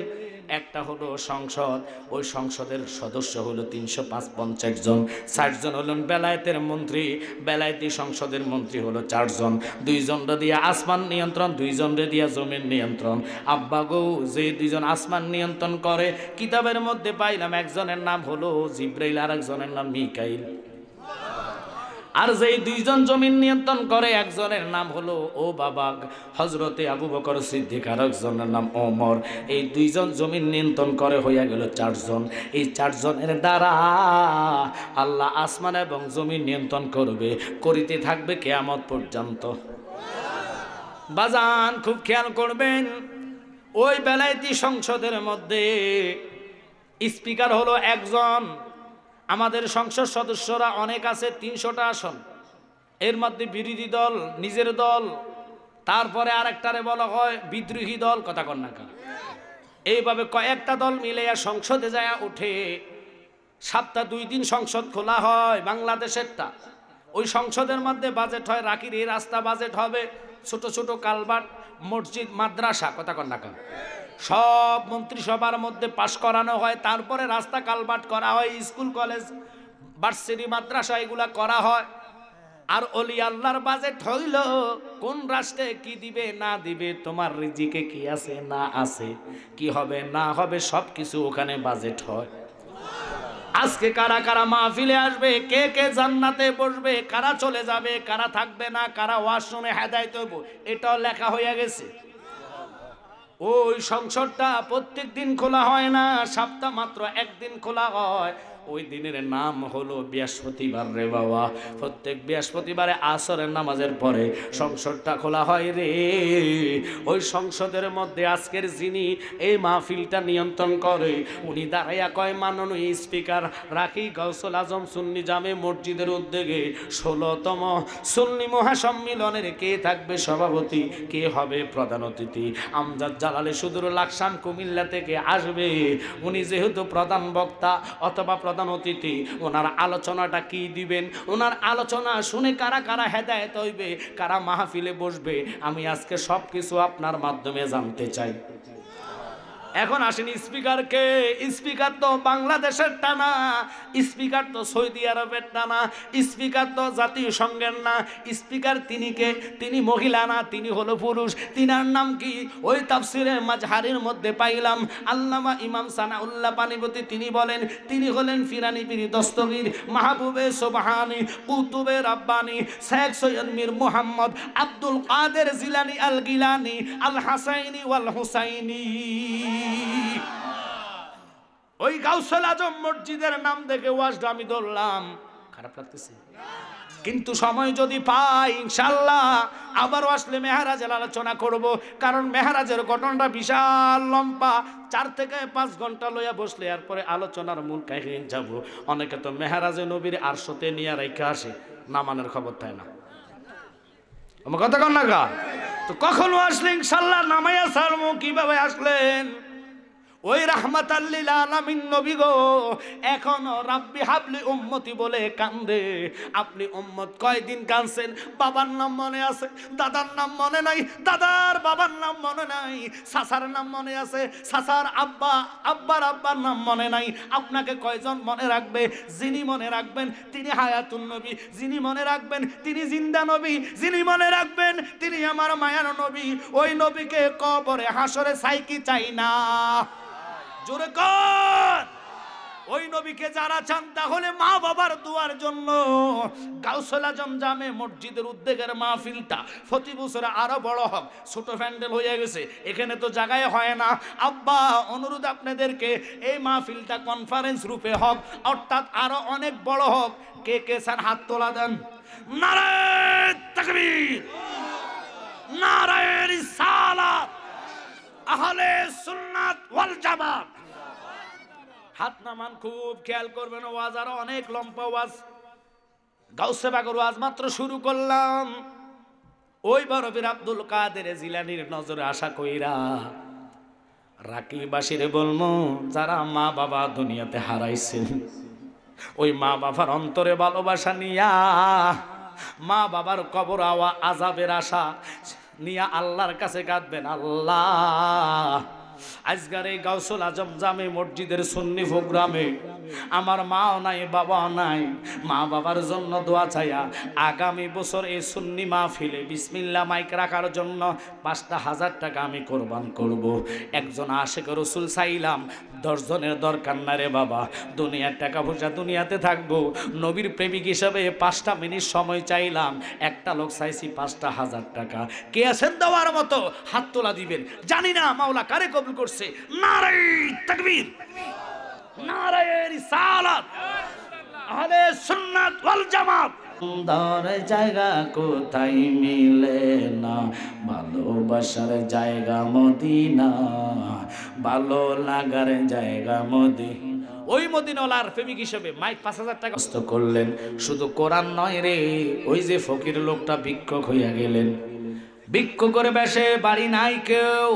একটা হলো সংসদ, ওই সংসদের সদস্য হলো 355 জন। 60 জন হলেন বেলায়েতের মন্ত্রী, বেলায়েতি সংসদের মন্ত্রী হলো 4 জন। 2 জনরে দিয়া আসমান নিয়ন্ত্রণ, 2 জনরে দিয়া জমির নিয়ন্ত্রণ। আব্বা গো, যে 2 জন আসমান নিয়ন্ত্রণ করে, কিতাবের মধ্যে পাইলাম একজনের নাম হলো জিব্রাইল আর একজনের নাম মিকাইল। আর যেই 2 জন জমিন নিয়ন্ত্রণ করে, একজনের নাম হলো ও বাবা হযরতে আবু বকর সিদ্দিক, আর একজনের নাম ওমর। এই 2 জন জমিন নিয়ন্ত্রণ করে, হইয়া গেল 4 জন। এই 4 জনের দ্বারা আল্লাহ আসমান এবং জমিন নিয়ন্ত্রণ করবে, করিতে থাকবে কিয়ামত পর্যন্ত। বাজান খুব খেয়াল করবেন, ওই বেলায়েতি সংসদের মধ্যে স্পিকার হলো একজন। আমাদের সংসদ সদস্যরা অনেক আছে, 300টা আসন। এর মধ্যে বিরোধী দল, নিজের দল, তারপরে আরেকটারে বলা হয় বিদ্রোহী দল, কথা কন না। এইভাবে কয়েকটা দল মিলে সংসদে যায় উঠে। সপ্তাহে 2 দিন সংসদ খোলা হয় বাংলাদেশেরটা। ওই সংসদের মধ্যে বাজেট হয়, রাকির এই রাস্তা বাজেট হবে, ছোট ছোট কালভার্ট, মসজিদ, মাদ্রাসা, কথা কন না। সব মন্ত্রিসভার মধ্যে পাশ করানো হয়, তারপরে রাস্তা কালভার্ট করা হয়, স্কুল কলেজ ভার্সিটি মাদ্রাসা এগুলা করা হয়। আর ওলি আল্লাহর বাজেট হইল কোন রাষ্ট্রে কি দিবে না দিবে, তোমার রিজিকে কি আছে না আছে, কি হবে না হবে, সব কিছু ওখানে বাজেট হয়। আজকে কারা কারা মাহফিলে আসবে, কে কে জান্নাতে বসবে, কারা চলে যাবে, কারা থাকবে না, কারা ওয়াজ শুনে হেদায়েত হইব, এটাও লেখা হয়ে গেছে। ওই সংসদটা প্রত্যেক দিন খোলা হয় না, সপ্তাহ মাত্র 1 দিন খোলা হয়। ওই দিনের নাম হলো বৃহস্পতিবার রে বাবা। প্রত্যেক বৃহস্পতিবারে আসরের নামাজের পরে সংসদটা খোলা হয় রে। ওই সংসদের মধ্যে আজকের যিনি এই মাহফিলটা নিয়ন্ত্রণ করে, উনি দাঁড়াইয়া কয়, মাননীয় স্পিকার, রাখি গাউসুল আজম সুন্নি জামে মসজিদের উদ্যোগে 16তম সুন্নি মহাসম্মিলনের কে থাকবে সভাপতি, কে হবে প্রধান অতিথি। আমজাদ জালালে সুদূর লাকসাম কুমিল্লা থেকে আসবে। উনি যেহেতু প্রধান বক্তা অথবা প্রধান অতিথি, ওনার আলোচনাটা কি দিবেন, ওনার আলোচনা শুনে কারা কারা হেদায়েত হইবে, কারা মাহফিলে বসবে, আমি আজকে সব কিছু আপনার মাধ্যমে জানতে চাই। এখন আসেন স্পিকারকে। স্পিকার তো বাংলাদেশের টানা, স্পিকার তো সৌদি আরবের টানা, স্পিকার তো জাতীয় সংঘের না। স্পিকার তিনি কে? তিনি মহিলা না, তিনি হলো পুরুষ। তিনার নাম কি? ওই তাফসিরে মাজহারির মধ্যে পাইলাম আল্লামা ইমাম সানাউল্লাহ পানিপতি তিনি বলেন, তিনি হলেন ফিরানি পীর দস্তগীর, মাহবুবে সুবহানি, কুতুবে রাব্বানি, শেখ সৈয়দ মীর মুহাম্মদ আব্দুল কাদের জিলানী আল গিলানি আল হাসাইনি ওয়াল হুসাইনি। ওই গাউসুল আজম মসজিদের নাম দেখে ওয়াজটা আমি ধরলাম, খারাপ লাগতেছে, কিন্তু সময় যদি পাই ইনশাআল্লাহ আবারও আসলে মেহরাজের আলোচনা করব। কারণ মেহরাজের ঘটনাটা বিশাল লম্বা, 4 থেকে 5 ঘন্টা লইয়া বসলে এরপরে আলোচনার মূল কাহিনী যাব। অনেকে তো মেহরাজে নবীর আরশতে নিয়ে রেখে আসে, নামানের খবর থাকে না। আমার কথা কন না গা, তো কখনো আসলে ইনশাআল্লাহ নামাইয়া ছাড়বো। কিভাবে আসলেন? ওই রাহমাতাল লিল আলামিন নবী গো এখনো রাব্বি হাবলি উম্মতি বলে কান্দে। আপনি উম্মত কয়দিন কাঁদছেন? বাবার নাম মনে আছে, দাদার নাম মনে নাই, দাদার বাবার নাম মনে নাই, চাচার নাম মনে আছে, চাচার আব্বা, আব্বার আব্বার নাম মনে নাই। আপনাকে কয়জন মনে রাখবে? যিনি মনে রাখবেন তিনি হায়াতুন নবী, যিনি মনে রাখবেন তিনি জিন্দা নবী, যিনি মনে রাখবেন তিনি আমার মায়ার নবী। ওই নবীকে কবরে হাসরে চাই কি চাই না? জোরে কর। ওই নবীকে যারা চান তাহলে মা বাবার দোয়ার জন্য গাউসুল আজম জামে মসজিদের উদ্যোগের মাহফিলটা প্রতি বছর আরো বড় হোক। ছোট প্যান্ডেল হয়ে গেছে, এখানে তো জায়গায় হয় না। আব্বা অনুরোধ আপনাদেরকে, এই মাহফিলটা কনফারেন্স রূপে হোক, অর্থাৎ আরো অনেক বড় হোক। কে কে চান হাত তোলা দেন। নারায়ে তাকবীর, নারায়ে রিসালাত, আহলে সুন্নাত ওয়াল জামাত। হাত নামান, খুব খেয়াল করবেন। ওয়াজ আরো অনেক লম্বা ওয়াজ, গাউসে বাগের ওয়াজ মাত্র শুরু করলাম। ওই বরফির আব্দুল কাদের জিলানীর নজরে আশা কইরা রাকিবাসীরে বলবো যারা মা বাবা দুনিয়াতে হারাইছেন, ওই মা বাবার অন্তরে ভালোবাসা নিয়া, মা বাবার কবর আজাবের আশা নিয়া আল্লাহর কাছে কাঁদবেন। আল্লাহ, আজকের এই গাউসুল আজম জামে মসজিদের সুন্নি প্রোগ্রামে আমার মাও নাই বাবাও নাই, মা বাবার জন্য দোয়া চাইয়া আগামী বছর এই সুন্নি মাহফিলে বিসমিল্লাহ মাইক রাখার জন্য 5,000 টাকা আমি কোরবান করব। একজন আশিক রাসূল চাইলাম, 10 জনের দরকার না রে বাবা। দুনিয়ার টাকা পয়সা দুনিয়াতে থাকবো, নবীর প্রেমিক হিসাবে 5টা মিনিট সময় চাইলাম। একটা লোক চাইছি 5,000 টাকা। কে আছেন দেওয়ার মতো? হাত তোলা দিবেন। জানি না মাওলা কারে কবুল করছে। নারে তাকবীর, নারে রিসালাত, আহলে সুন্নাত ওয়াল জামাত। সুন্দর জায়গা কোথায় মিলে না, ভালোবাসার জায়গা মদিনা, ভালো লাগার জায়গা মদিনা। ওই মদিনাওয়ালার প্রেমিক হিসেবে মাইক 5,000 টাকা কষ্ট করলেন। শুধু কোরআন নয় রে, ওই যে ফকির লোকটা ভিক্ষুক হইয়া গেলেন। ভিক্ষুক করে বেশে বাড়ি নাই কেউ,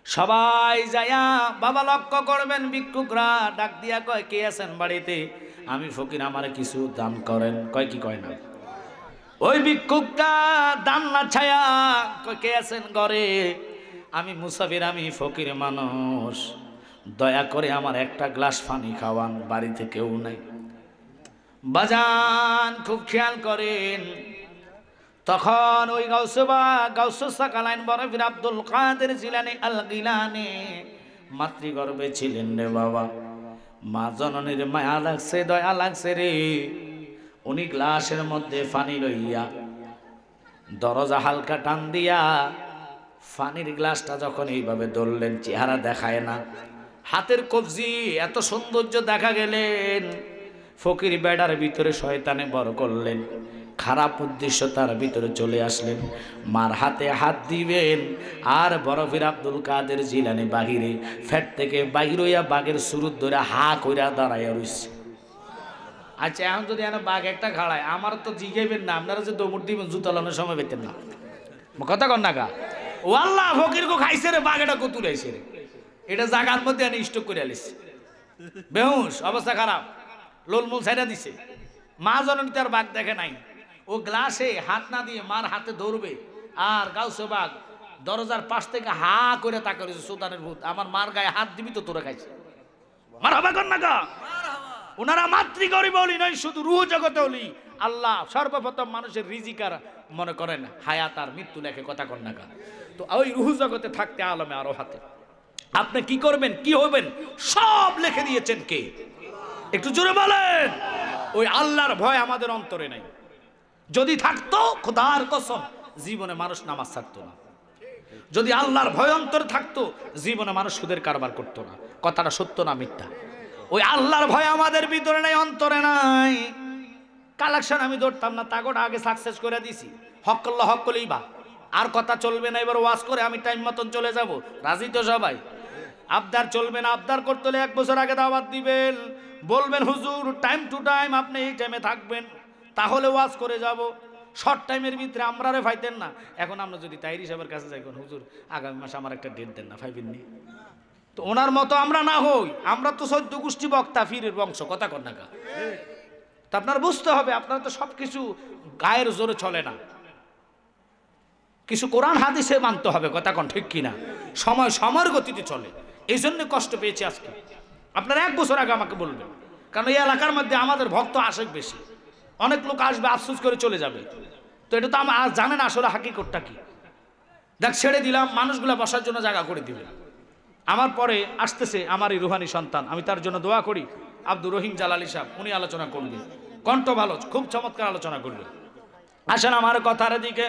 সবাই যায়া বাবা লক্ষ্য করবেন ভিক্ষুকরা ডাক দিয়া কয় কে আছেন বাড়িতে? আমি ফকির, আমারে কিছু দান করেন। কয় কি কয় না? ওই ভিক্ষুকটা দান না ছায়া কয় কে আছেন ঘরে? আমি মুসাফির, আমি ফকির মানুষ, দয়া করে আমার একটা গ্লাস পানি খাওয়ান, বাড়িতে কেউ নাই। বাজান খুব খেয়াল করেন, তখন ওই গাউসুস সাকালাইন বরফির আব্দুল কাদের জিলানী আল গিলানী মাতৃগর্ভে ছিলেন রে বাবা। মা জননীর মায়া লাগছে, দয়া লাগছে রে। উনি গ্লাসের মধ্যে পানি লইয়া দরজা হালকা টান দিয়া পানির গ্লাসটা যখন এইভাবে ধরলেন, চেহারা দেখায় না, হাতের কবজি এত সৌন্দর্য দেখা গেলেন। ফকির বেড়ার ভিতরে শয়তানে বড় করলেন, খারাপ উদ্দেশ্য তার ভিতরে চলে আসলেন। মার হাতে হাত দিবেন, আর বরফির আব্দুল কাদের জিলানী বাহিরে ফ্যাট থেকে বাহির হইয়া বাঘের সুরুত ধরে হা কইরা দাঁড়াইয়া রইছে। আচ্ছা, এখন যদি এনে বাঘ একটা খাড়ায়, আমার তো জিগাইবেন না, আপনারা যে দৌড় দিবেন জুতালানোর সময় পেতেন না। কথা কন না গা, ও আল্লাহ, ফকির কো খাইছে রে বাঘ, এটা কতুল আইছে রে, এটা জাগার মধ্যে এনে স্টক করে আলিস, বেহুশ অবস্থা খারাপ, লোলমুল ছাইড়া দিছে। মা জননী তার বাঘ দেখে নাই, ও গ্লাসে হাত না দিয়ে মার হাতে ধরবে, আর গাউসে বাঘ দরজার পাশ থেকে হা করে তাকে রয়েছে। সুলতানের ভূত, আমার মার গায়ে হাত দিবি তো তোরা খাইছে। মার হবা কর না গা। ওনারা মাতৃ গরিব অলি নয়, শুধু রুহ জগতে অলি। আল্লাহ সর্বপ্রথম মানুষের রিজিকার মনে করেন হায়াত আর মৃত্যু লেখে, কথা কর না গা। তো ওই রুহ জগতে থাকতে আলমে আরো হাতে আপনি কি করবেন, কি হবেন, সব লিখে দিয়েছেন কে? একটু জোরে বলেন। ওই আল্লাহর ভয় আমাদের অন্তরে নাই। যদি থাকতো, খোদার কসম, জীবনে মানুষ নামাজ ছাড়তো না। যদি আল্লাহর ভয় অন্তরে থাকতো, জীবনে মানুষ সুদের কারবার করতো না। কথাটা সত্য না মিথ্যা? ওই আল্লাহর ভয় আমাদের ভিতরে নাই, অন্তরে নাই। কালেকশন আমি ধরতাম না, তাগোটা আগে সাকসেস করে দিছি। হক করলে হক করলেই বা, আর কথা চলবে না। এবার ওয়াজ করে আমি টাইম মতন চলে যাব, রাজি তো সবাই? আবদার চলবে না, আবদার করতে হলে 1 বছর আগে দাওয়াত দিবেন, বলবেন হুজুর টাইম টু টাইম আপনি এই টাইমে থাকবেন, তাহলে ওয়াজ করে যাব। শর্ট টাইমের ভিতরে আমরা রে ফাইতেন না। এখন আমরা যদি তাইরি সাহেবের কাছে যাই, হুজুর আগামী মাসে আমার একটা ডেট দেন না, ফাইবেননি? তো ওনার মতো আমরা না হই, আমরা তো 14 গোষ্ঠী বক্তা, ফিরের বংশ, কথা কর না গা। তা আপনার বুঝতে হবে, আপনারা তো সবকিছু গায়ের জোরে চলে না, কিছু কোরআন হাদিসে মানতে হবে, কথা কন ঠিক কিনা? সময় সময়ের গতিতে চলে, এই জন্য কষ্ট পেয়েছি আজকে। আপনারা 1 বছর আগে আমাকে বলবেন, কারণ এই এলাকার মধ্যে আমাদের ভক্ত আশেক বেশি, অনেক লোক আসবে আফসোস করে চলে যাবে। তো এটা তো আমার জানেন আসলে হাকিকতটা কি। দেখ, ছেড়ে দিলাম, মানুষগুলা বসার জন্য জায়গা করে দিবেন। আমার পরে আসতেছে আমার এই রুহানি সন্তান, আমি তার জন্য দোয়া করি, আব্দুর রহিম জালালি সাহেব, উনি আলোচনা করবেন, কণ্ঠ ভালো, খুব চমৎকার আলোচনা করবেন। আসেন আমার কথার দিকে।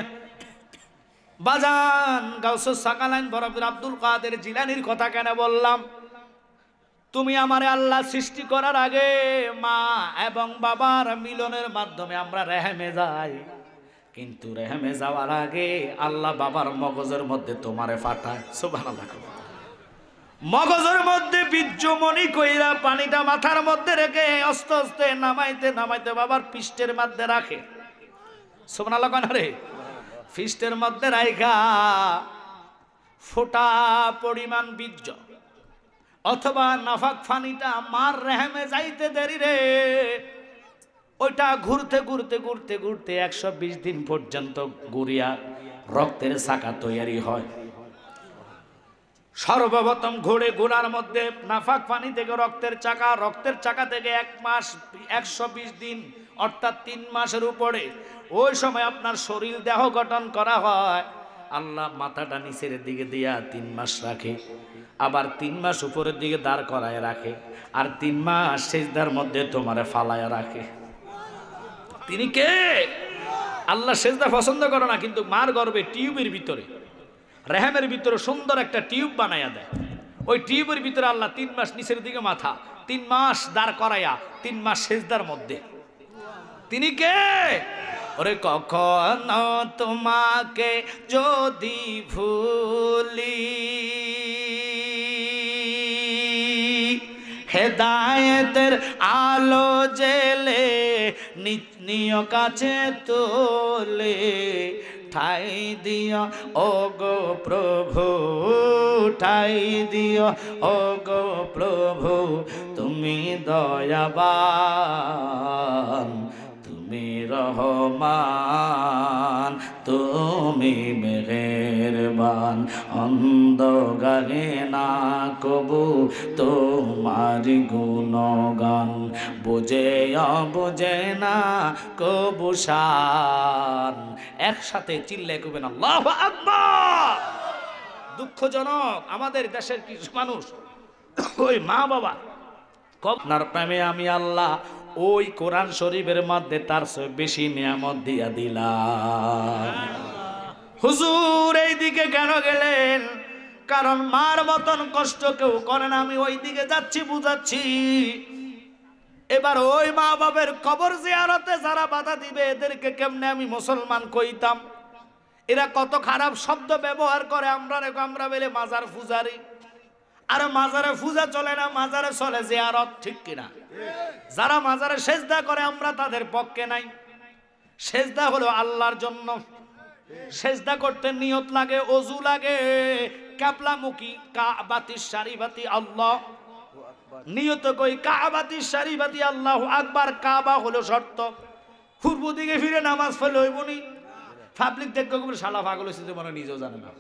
বাজান গাউসুস সাকালাইন বরফির আব্দুল কাদের জিলানীর কথা কেন বললাম? তুমি আমারে আল্লাহ সৃষ্টি করার আগে মা এবং বাবার মিলনের মাধ্যমে আমরা রেহেমে যাই, কিন্তু রেহেমে যাওয়ার আগে আল্লাহ বাবার মগজের মধ্যে তোমারে পাঠায়। সুবহানাল্লাহ। মগজের মধ্যে বীর্যমণি কইরা পানিটা মাথার মধ্যে রেখে আস্তে আস্তে নামাইতে নামাইতে বাবার পৃষ্ঠের মধ্যে রাখে। সুবহানাল্লাহ। রে পৃষ্ঠের মধ্যে রাইখা ফোঁটা পরিমাণ বীর্য অথবা নাফাক ফানিটা মার রেহেমে যাইতে দেরি রে, ওইটা ঘুরতে ঘুরতে ঘুরতে ঘুরতে 120 দিন পর্যন্ত ঘুরিয়া রক্তের চাকা তৈরি হয়। সর্বপ্রথম ঘোড়ার মধ্যে নাফাক পানি থেকে রক্তের চাকা থেকে 1 মাস 120 দিন অর্থাৎ 3 মাসের উপরে ওই সময় আপনার শরীর দেহ গঠন করা হয়। আল্লাহ মাথাটা নিচের দিকে দিয়া 3 মাস রাখে, আবার 3 মাস উপরের দিকে দাঁড় করায় রাখে, আর 3 মাস সিজদার মধ্যে তোমারে ফালায়া রাখে। তিনি কে? আল্লাহ সিজদা পছন্দ করে না, কিন্তু মার গর্ভে টিউবের ভিতরে রেহেমের ভিতরে সুন্দর একটা টিউব বানাইয়া দেয়। ওই টিউবের ভিতরে আল্লাহ 3 মাস নিচের দিকে মাথা, 3 মাস দাঁড় করাইয়া 3 মাস সিজদার মধ্যে। তিনি কে? ওরে কখনো তোমাকে যদি ভুলি, হেদায়েতের আলো জেলে নিয় কাছে তোলে, ঠাই দিও ও গো প্রভু, ঠাই দিও ও গো প্রভু, তুমি দয়াবান, তুমি রহমান, তুমি মেহেরবান, অন্ধ গাহে না কবু তোমার গুণগান, বুঝে বুঝে না কবু শান। একসাথে চিল্লে কবেন আল্লাহু আকবার। দুঃখজনক আমাদের দেশের কিছু মানুষ ওই মা বাবা আপনার প্রেমে আমি আল্লাহ ওই কোরআন শরীফের মধ্যে তার চেয়ে বেশি নিয়ামত দিয়া দিলাম। হুজুর এই দিকে কেন গেলেন? কারণ মার মতন কষ্ট কেউ করে না। আমি ওই দিকে যাচ্ছি বুঝাচ্ছি। এবার ওই মা বাবার কবর জিয়ারতে যারা বাধা দিবে এদেরকে কেমনে আমি মুসলমান কইতাম? এরা কত খারাপ শব্দ ব্যবহার করে। আমরা বলে মাজার পূজারি, আর মাজারে পূজা চলে না, মাজারে চলে জিয়ারত, ঠিক কিনা? যারা মাজারে সেজদা করে আমরা তাদের পক্ষে নাই। সেজদা হলো আল্লাহর জন্য। সেজদা করতে নিয়ত লাগে, ওযু লাগে, কিবলামুখী কাবাতিশ শরীফাতি আল্লাহ নিয়ত কই কাবাতিশ শরীফাতি আল্লাহু আকবার। কাবা হলো শর্ত। পূর্ব দিকে ফিরে নামাজ পড়লে হইবনি। পাবলিক দেখবে কবে শালা পাগল হইছে, মানে নিজেও জানে না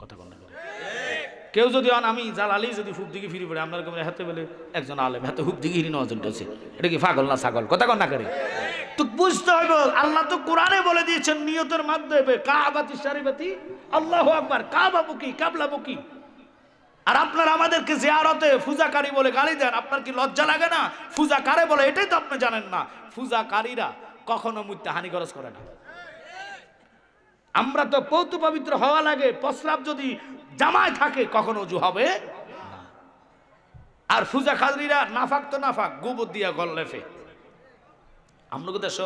কথা কোন। কেউ যদি আমি জালালি যদি হুব দিকে ফিরে পড়ে আপনার হাতে বলে একজন আলেম হাতে হুব দিকে হিরি নজর আছে, এটা কি পাগল না ছাগল? কথা কন না করে তো বুঝতে হবে। আল্লাহ তো কোরআনে বলে দিয়েছেন নিয়তের মাধ্যমে কাবাতিশ শরীফাতি আল্লাহু আকবার, কাবামুখী কিবলামুখী। আর আপনারা আমাদেরকে জিয়ারতে পূজাকারী বলে গালি দেন। আপনার কি লজ্জা লাগে না? পূজাকারে বলে, এটাই তো আপনি জানেন না। পূজাকারীরা কখনো মুত্যা হানি খরচ করে না। আমরা তো পৌত পবিত্র হওয়া লাগে, প্রস্রাব যদি জামায় থাকে কখনো ওযু হবে না। আর পূজাকারীরা নাফাক তো নাফাক, গোবর দিয়া গল লেফে। আমরা দেশ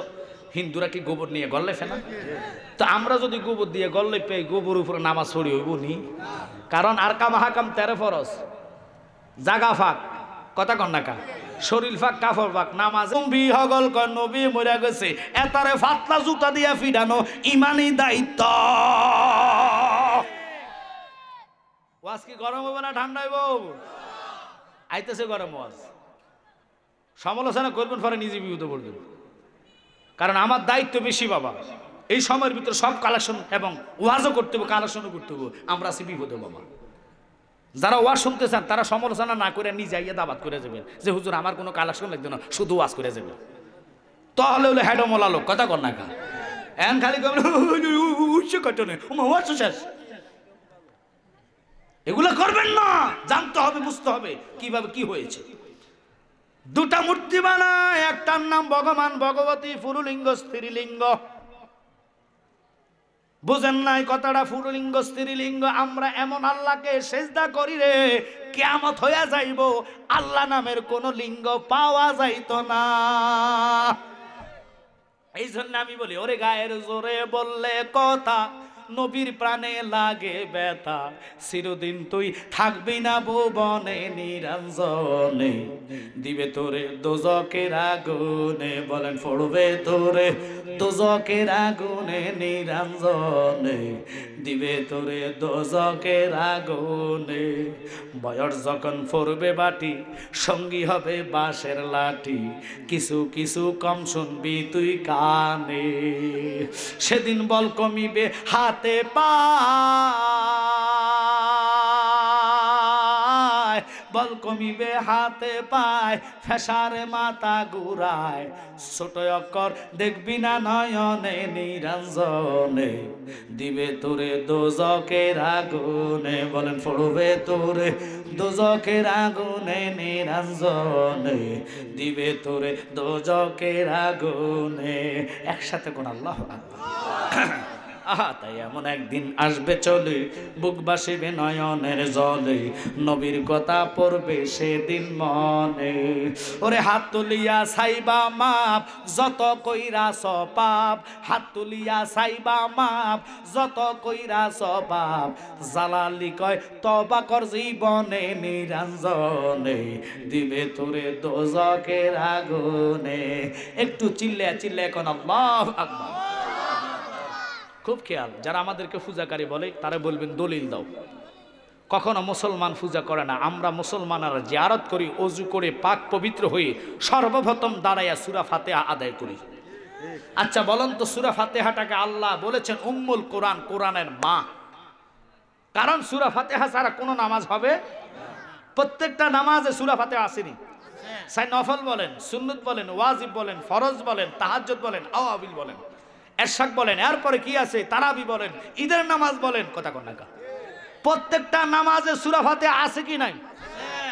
হিন্দুরা কি গোবর নিয়ে গল লেফে না? তো আমরা যদি গোবর দিয়ে গল লেপে গোবর উপরে নামাজ পড়ি হইব নি? কারণ আর কামাহাকাম 13 ফরজ, জাগা ফাঁক, কথা কন না কা, শরীর ফাঁক, কাপড় ফাঁক, নামাজ বিহগল কর নবী মরে গেছে, এতারে ফাতলা জুতা দিয়া ফিরানো ইমানি দায়িত্ব। ওয়াজ কি গরম হবে না ঠান্ডা হইব? আইতেছে গরম ওয়াজ। সমালোচনা করবেন পরে নিজে বিপদে পড়বেন। কারণ আমার দায়িত্ব বেশি বাবা। এই সময়ের ভিতরে সব কালেকশন এবং ওয়াজও করতে হবে, কালেকশনও করতে হবে। আমরা আছি বিপদে বাবা। যারা ওয়াজ শুনতে চান তারা সমালোচনা না করে নিজে আইয়া দাবাত করে যাবেন যে হুজুর আমার কোনো কালেকশন লাগবে না, শুধু ওয়াজ করে যাবেন। তাহলে হলো হেডমলা লোক, কথা কর না কা। এন খালি কাটনে ওয়াজ শেষ। এগুলো করবেন না। জানতে হবে, বুঝতে হবে কিভাবে কি হয়েছে। দুটা মূর্তি বানায়, একটার নাম ভগবান ভগবতী, পুরুলিঙ্গ স্ত্রীলিঙ্গ। বুঝেন নাই কথাটা? পুরুলিঙ্গ স্ত্রীলিঙ্গ। আমরা এমন আল্লাহকে সেজদা করি রে, কিয়ামত হইয়া যাইব আল্লাহ নামের কোন লিঙ্গ পাওয়া যাইতো না। এই জন্য আমি বলি ওরে গায়ের জোরে বললে কথা নবীর প্রাণে লাগে ব্যথা, চিরদিন তুই থাকবি না ভুবনে নিরঞ্জনে, দিবে তোরে দোজকের আগুনে, বলেন পড়বে তোরে দোজকের আগুনে নিরঞ্জনে, দিবে তোরে দোজকের আগুনে। বয়স যখন পড়বে বাটি, সঙ্গী হবে বাঁশের লাঠি, কিছু কিছু কম শুনবি তুই কানে, সেদিন বল কমিবে হাতে পায়, বল কমিবে হাতে পায়, ফেসারে মাথা ঘুরায়, ছোট অক্ষর দেখবি না নয়নে নিরঞ্জনে, দিবে তোরে দোজকের আগুনে, বলেন পড়বে তোরে দোজকের আগুনে নিরঞ্জনে, দিবে তোরে দোজকের আগুনে। একসাথে কোন আল্লাহ আকবার। আহা, তাই এমন একদিন আসবে চলে, বুক বাসিবে নয়নের জলে, নবীর কথা পড়বে সেদিন মনে। ওরে হাত তুলিয়া সাইবা মাপ, যত কইরা সপাপ, হাত তুলিয়া সাইবা মাপ, যত কইরা সপাপ, জালালি কয় তবা কর জীবনে নিরঞ্জনে, দিবে তোরে দোজকের আগুনে। একটু চিল্লে চিল্লে এখন আল্লাহু আকবার। খুব খেয়াল, যারা আমাদেরকে পূজাকারী বলে তারা বলবেন দলিল দাও। কখনো মুসলমান পূজা করে না, আমরা মুসলমানরা জিয়ারত করি, অজু করে পাক পবিত্র হয়ে সর্বপ্রথম দাঁড়াইয়া সূরা ফাতিহা আদায় করি। আচ্ছা বলেন তো, সূরা ফাতিহাটাকে আল্লাহ বলেছেন উম্মুল কোরআন, কোরআনের মা। কারণ সূরা ফাতিহা ছাড়া কোনো নামাজ হবে, প্রত্যেকটা নামাজে সূরা ফাতিহা আসেনি। সাই নফল বলেন, সুন্নত বলেন, ওয়াজিব বলেন, ফরজ বলেন, তাহাজ্জুদ বলেন, আওয়াবিল বলেন, এরশাক বলেন, এরপরে কি আছে তারাবি বলেন, ঈদের নামাজ বলেন, কথা কন না, প্রত্যেকটা নামাজে সূরা ফাতিহা আছে কি নাই?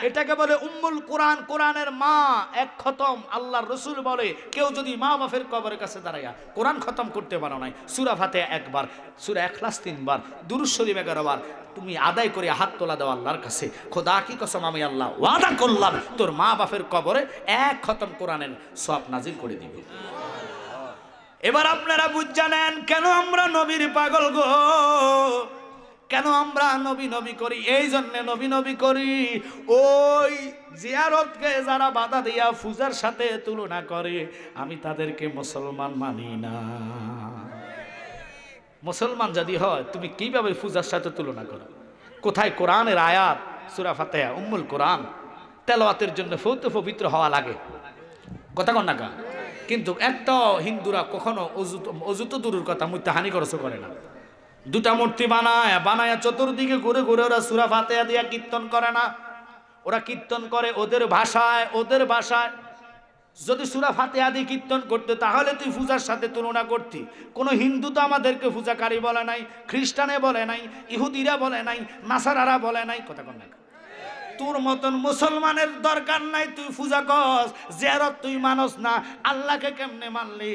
এটাকে বলে উম্মুল কোরআন, কোরআনের মা। এক খতম আল্লাহর রাসূল বলে, কেউ যদি মা বাপের কবরের কাছে দাঁড়ায়া কোরআন খতম করতে পারো নাই, সূরা ফাতিহা একবার, সূরা ইখলাস 3 বার, দুরূদ শরীফ 11 বার তুমি আদায় করে হাত তোলা দাও আল্লাহর কাছে, খোদা কি কসম আমি আল্লাহ ওয়াদা করলাম তোর মা বাপের কবরে এক খতম কোরআনের সওয়াব নাজিল করে দিব। এবার আপনারা বুঝ জানেন কেন আমরা নবীর পাগল গো, কেন আমরা নবী নবী করি? এই জন্য নবী নবী করি, ওই জিয়ারতকে যারা বাধা দিয়া পূজার সাথে তুলনা করে, আমি তাদেরকে মুসলমান মানি না। মুসলমান যদি হয় তুমি কিভাবে পূজার সাথে তুলনা করো? কোথায় কোরআনের আয়াত, সূরা ফাতিহা উম্মুল কোরআন, তেলাওয়াতের জন্য পবিত্র হওয়া লাগে, কথা কন না কা? কিন্তু একটা হিন্দুরা কখনো অজু তো দূরের কথা, মুত্তাহানি খরচও করে না। দুটা মূর্তি বানায় চতুর্দিকে ঘুরে ঘুরে ওরা সূরা ফাতিহা দিয়া কীর্তন করে না, ওরা কীর্তন করে ওদের ভাষায়। যদি সূরা ফাতিহা দিয়ে কীর্তন করতে তাহলে তুই পূজার সাথে তুলনা করতি। কোনো হিন্দু তো আমাদেরকে পূজাকারী বলে নাই, খ্রিস্টানে বলে নাই, ইহুদিরা বলে নাই, নাসারারা বলে নাই, কথা কন না। তোর মতন মুসলমানের দরকার নাই, তুই পূজা কর, জিয়ারত তুই মানস না, আল্লাহকে কেমনে মানলি?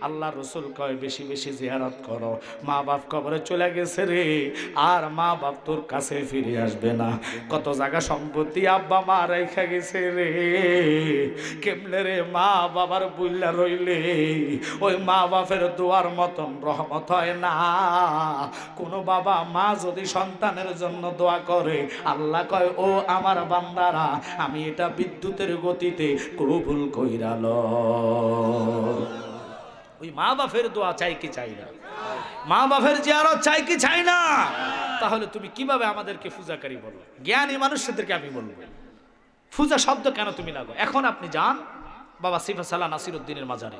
আল্লাহ রাসূল কয় বেশি বেশি জিয়ারত করো। মা বাপ কবরে চলে গেছে রে, আর মা বাপ তোর কাছে ফিরে আসবে না। কত জায়গা সম্পত্তি আব্বা মা রেখে গেছে রে, কেমনে রে মা বাবার বুইল্লা রইলে? ওই মা বাপের দোয়ার মতন রহমত হয় না। কোনো বাবা মা যদি সন্তানের জন্য দোয়া করে, আল্লাহ কয় ও আমার বান্দারা, আমি এটা বিদ্যুতের গতিতে কবুল কইরা লও। ওই মা বাপের দোয়া চাই কি চাই না? মা বাপের জিয়ারত চাই কি চাই না? তাহলে তুমি কিভাবে আমাদেরকে পূজাকারী বলো? জ্ঞানী মানুষদেরকে আমি বলবো পূজা শব্দ কেন তুমি লাগো? এখন আপনি যান বাবা সিফা সালাহ নাসিরউদ্দিনের মাজারে,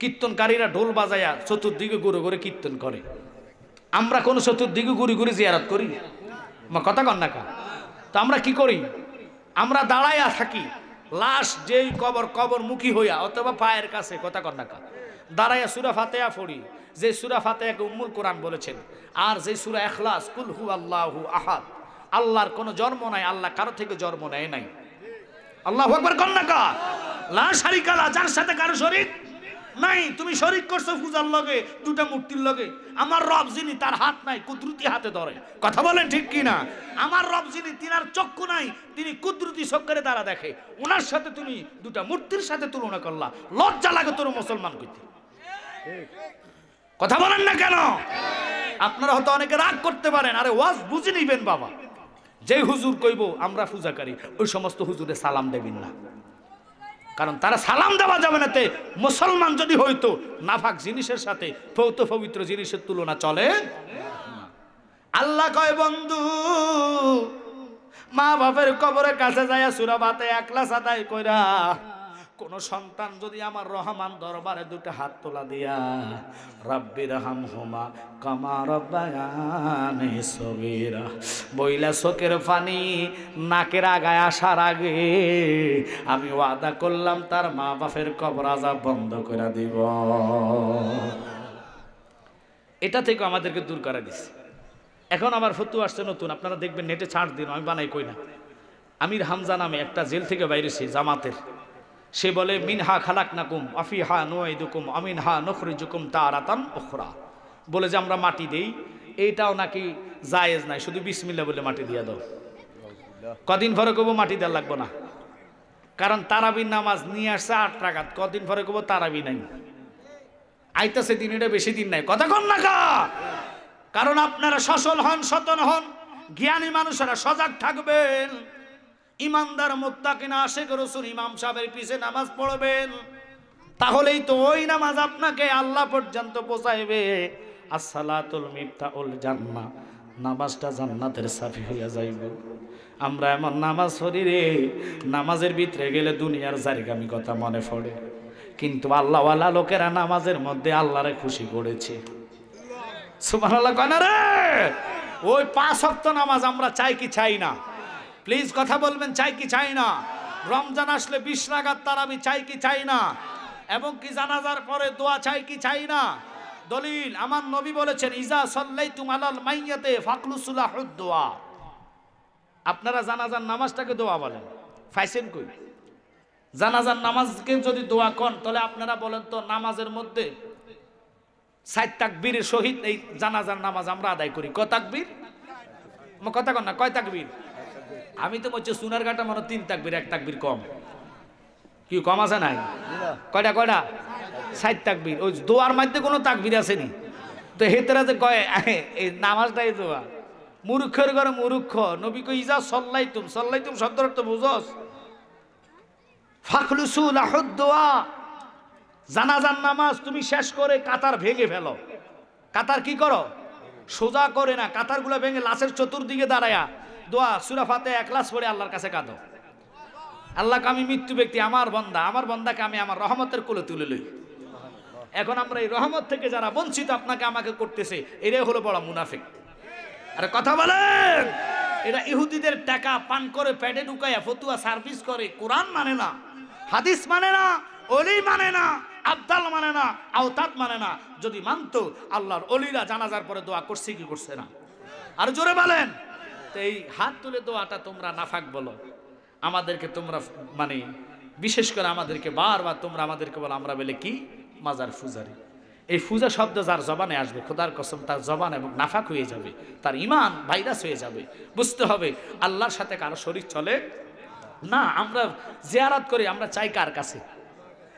কীর্তনকারীরা ঢোল বাজায়া চতুর্দিকে ঘুরে ঘুরে কীর্তন করে। আমরা কোন চতুর্দিকে ঘুরে ঘুরে জিয়ারত করি? কথা কন না কা? তো আমরা কি করি? আমরা দাঁড়াইয়া থাকি, লাশ যেই কবর মুখী হইয়া অথবা পায়ের কাছে, কথা কন না কা, দাঁড়াইয়া সূরা ফাতিহা পড়ি। যে সূরা ফাতিহাকে উম্মুল কোরআন বলেছেন, আর যে সূরা ইখলাস কুল হু আল্লাহু আহাদ, আল্লাহর কোনো জন্ম নাই, আল্লাহ কারো থেকে জন্ম নেয় নাই। আল্লাহু আকবার কন না কা? লা শারিকা লা, যার সাথে কারো শরীক নাই। তুমি শরীক করছো পূজার লগে, দুটা মূর্তির লগে। আমার রব যিনি, তার হাত নাই, কুদরতি হাতে ধরে, কথা বলেন ঠিক কি না? আমার রব যিনি, তিনার চক্ষু নাই, তিনি কুদরতি চক্ষুরে তারা দেখে। ওনার সাথে তুমি দুটা মূর্তির সাথে তুলনা করলা, লজ্জা লাগে তোর মুসলমান কইতে? কথা বলেন না কেন? আপনারা হয়তো অনেকে রাগ করতে পারেন, আরে ওয়াজ বুঝে নিবেন বাবা। যে হুজুর কইব আমরা পূজাকারী, ওই সমস্ত হুজুরে সালাম দেবেন না, কারণ তারা সালাম দেওয়া যাবে না। মুসলমান যদি হইতো নাফাক জিনিসের সাথে ভৌত পবিত্র জিনিসের তুলনা চলে না। আল্লাহ কয় বন্ধু, মা বাপের কবরের কাছে যায় সূরা ফাতিহা একলাস আদায় কইরা কোন সন্তান যদি আমার রহমান দরবারে দুটো হাত তোলা দিয়া রাব্বির হামহুমা কামা রাব্বায়ানি সগীরা বইলা চোখের পানি নাকের আগায় আসার আগে আমি ওয়াদা করলাম তার মা বাপের কবর আযাব বন্ধ করে দিব। এটা থেকে আমাদেরকে দূর করে দিচ্ছে। এখন আবার ফতোয়া আসছে নতুন, আপনারা দেখবেন নেটে ছাড় দিন, আমি বানাই কই না। আমির হামজা নামে একটা জেল থেকে বাইরেছে জামাতের, সে বলে মিনহা খালাকনাকুম আফিহা নুইদুকুম আমিনহা নুখরিজুকুম তারাতান উখরা, বলে যে আমরা মাটি দেই, এইটাও নাকি জায়েজ নাই, শুধু বিসমিল্লাহ বলে মাটি দিয়া দাও। কদিন পরে কব মাটি দেওয়া লাগবো না, কারণ তারাবির নামাজ নিয়ে আসছে 8 রাকাত, কদিন পরে কব তারাবি নাই, আইতাছে দিন, এটা বেশি দিন নাই। কথা কন না কা? কারণ আপনারা সচল হন, সতন হন, জ্ঞানী মানুষেরা সজাগ থাকবেন, ইমানদার মুত্তাকিন আশিক রাসূল ইমাম সাহেবের পিছে নামাজ পড়বেন, তাহলেই তো ওই নামাজ আপনাকে আল্লাহ পর্যন্ত পৌঁছাইবে। আসসালাতুল মিফতাহুল জান্নাহ, নামাজটা জান্নাতের চাবি হইয়া যাইব। আমরা এমন নামাজ পড়ি রে, নামাজের ভিতরে গেলে দুনিয়ার জারিগামি কথা মনে পড়ে, কিন্তু আল্লাহওয়ালা লোকেরা নামাজের মধ্যে আল্লাহরে খুশি করেছে। সুবহানাল্লাহ কয় না রে? ওই 5 ওয়াক্ত নামাজ আমরা চাই কি চাই না? প্লিজ কথা বলবেন, চাই কি চাই না? রমজান আসলে 20 রাকাত তারাবি চাই কি চাই না? এবং কি জানাজার পরে দোয়া চাই কি চাই না? দলিল, আমার নবী বলেছেন ইজা সাল্লাইতুম আলাল মাইয়াতে ফাকলুসুলাহুদ দোয়া। আপনারা জানাজার নামাজটাকে দোয়া বলেন, ফাইসেন কই? জানাজার নামাজকে যদি দোয়া কন, তাহলে আপনারা বলেন তো নামাজের মধ্যে 7 তাকবীরের সহিত এই জানাজার নামাজ আমরা আদায় করি, কয় তাকবীর? কথা কন না, কয় তাকবীর? আমি তো বলছি সোনারঘাটা মানে 3 তাকবীর, 1 তাকবীর কম। কি কম আছে নাই? কয়টা কয়টা? 7 তাকবীর। ওই দোয়ার মধ্যে কোনো তাকবীর আসেনি তো, হেতরা যে কয় এই নামাজটাই দোয়া। মূর্খের ঘরে মূর্খ। নবী কই ইজা সাল্লাইতুম, সাল্লাইতুম শব্দের অর্থ বুঝছস? ফাখলুসু লাহুদ দোয়া, জানাজার নামাজ তুমি শেষ করে কাতার ভেঙে ফেলো। কাতার কি করো? সোজা করে না, কাতারগুলো ভেঙে লাশের চতুর্দিকে দাঁড়ায়া দোয়া সূরা ফাতিহা একলাস পড়ে আল্লাহর কাছে কাঁদো, আল্লাহকে আমি মৃত্যু ব্যক্তি, আমার বন্দাকে আমি আমার রহমতের কোলে তুলে লই। এখন আমরা এই রহমত থেকে যারা বঞ্চিত আপনাকে আমাকে করতেছে, এরাই হলো বড় মুনাফিক। আরে কথা বলেন, এরা ইহুদিদের টাকা পান করে পেটে ঢুকাইয়া ফতুয়া সার্ভিস করে, কোরআন মানে না, হাদিস মানে না, ওলি মানে না, আব্দাল মানে না, আওতাত মানে না। যদি মানতো আল্লাহর ওলিরা জানাজার পরে দোয়া করছে কি করছে না? আর জোরে বলেন। তো এই হাত তুলে দোয়াটা তোমরা নাফাক বলো, আমাদেরকে তোমরা মানে বিশেষ করে আমাদেরকে বারবার তোমরা আমাদেরকে বলো আমরা বলে কি মাজার ফুজারি। এই ফুজা শব্দ যার জবানে আসবে, খোদার কসম তার জবান এবং নাফাক হয়ে যাবে, তার ঈমান ভাইরাস হয়ে যাবে। বুঝতে হবে আল্লাহর সাথে কারো শরীক চলে না। আমরা জিয়ারত করি, আমরা চাই কার কাছে?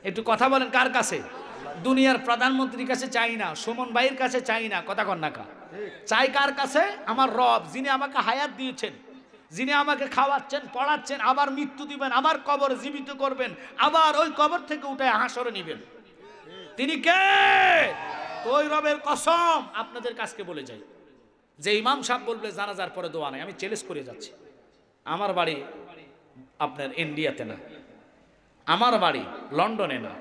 একটু কথা বলেন, কার কাছে? দুনিয়ার প্রধানমন্ত্রীর কাছে চাই না, সুমন ভাইয়ের কাছে চাই না, কথা কন না কা? চাই কার কাছে? আমার রব, যিনি আমাকে হায়াত দিয়েছেন, যিনি আমাকে খাওয়াচ্ছেন, পড়াচ্ছেন, আবার মৃত্যু দিবেন, আবার কবর জীবিত করবেন, আবার ওই কবর থেকে উঠে হাসরে নিবেন। তিনি কে? তো ওই রবের কসম আপনাদের কাছকে বলে যাই, যে ইমাম সাহেব বলবে জানাজার পরে দোয়া নাই, আমি চ্যালেঞ্জ করে যাচ্ছি। আমার বাড়ি আপনার ইন্ডিয়াতে না, আমার বাড়ি লন্ডনে না,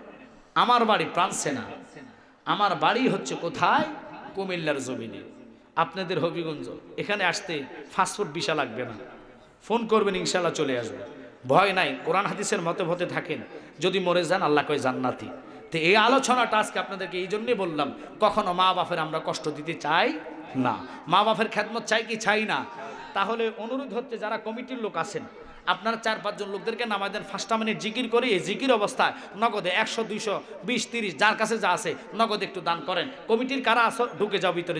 আমার বাড়ি ফ্রান্সে না, আমার বাড়ি হচ্ছে কোথায়? কুমিল্লার জমিনে, আপনাদের হবিগঞ্জ। এখানে আসতে পাসপোর্ট ভিসা লাগবে না, ফোন করবেন ইনশাল্লাহ চলে আসবে, ভয় নাই। কোরআন হাদিসের মতে মতে থাকেন, যদি মরে যান আল্লাহ কয় জান্নাতি। তো এই আলোচনাটা আজকে আপনাদেরকে এই জন্যই বললাম, কখনো মা বাপের আমরা কষ্ট দিতে চাই না, মা বাপের খেদমত চাই কি চাই না? তাহলে অনুরোধ হচ্ছে যারা কমিটির লোক আছেন, আপনারা 4-5 জন লোকদেরকে নামায় দেন, 5টা মিনিট জিকির করে এই জিকির অবস্থায় নগদে 100, 200, 20, 30 যার কাছে যা আছে নগদ একটু দান করেন। কমিটির কারা আসো ঢুকে যাও ভিতরে।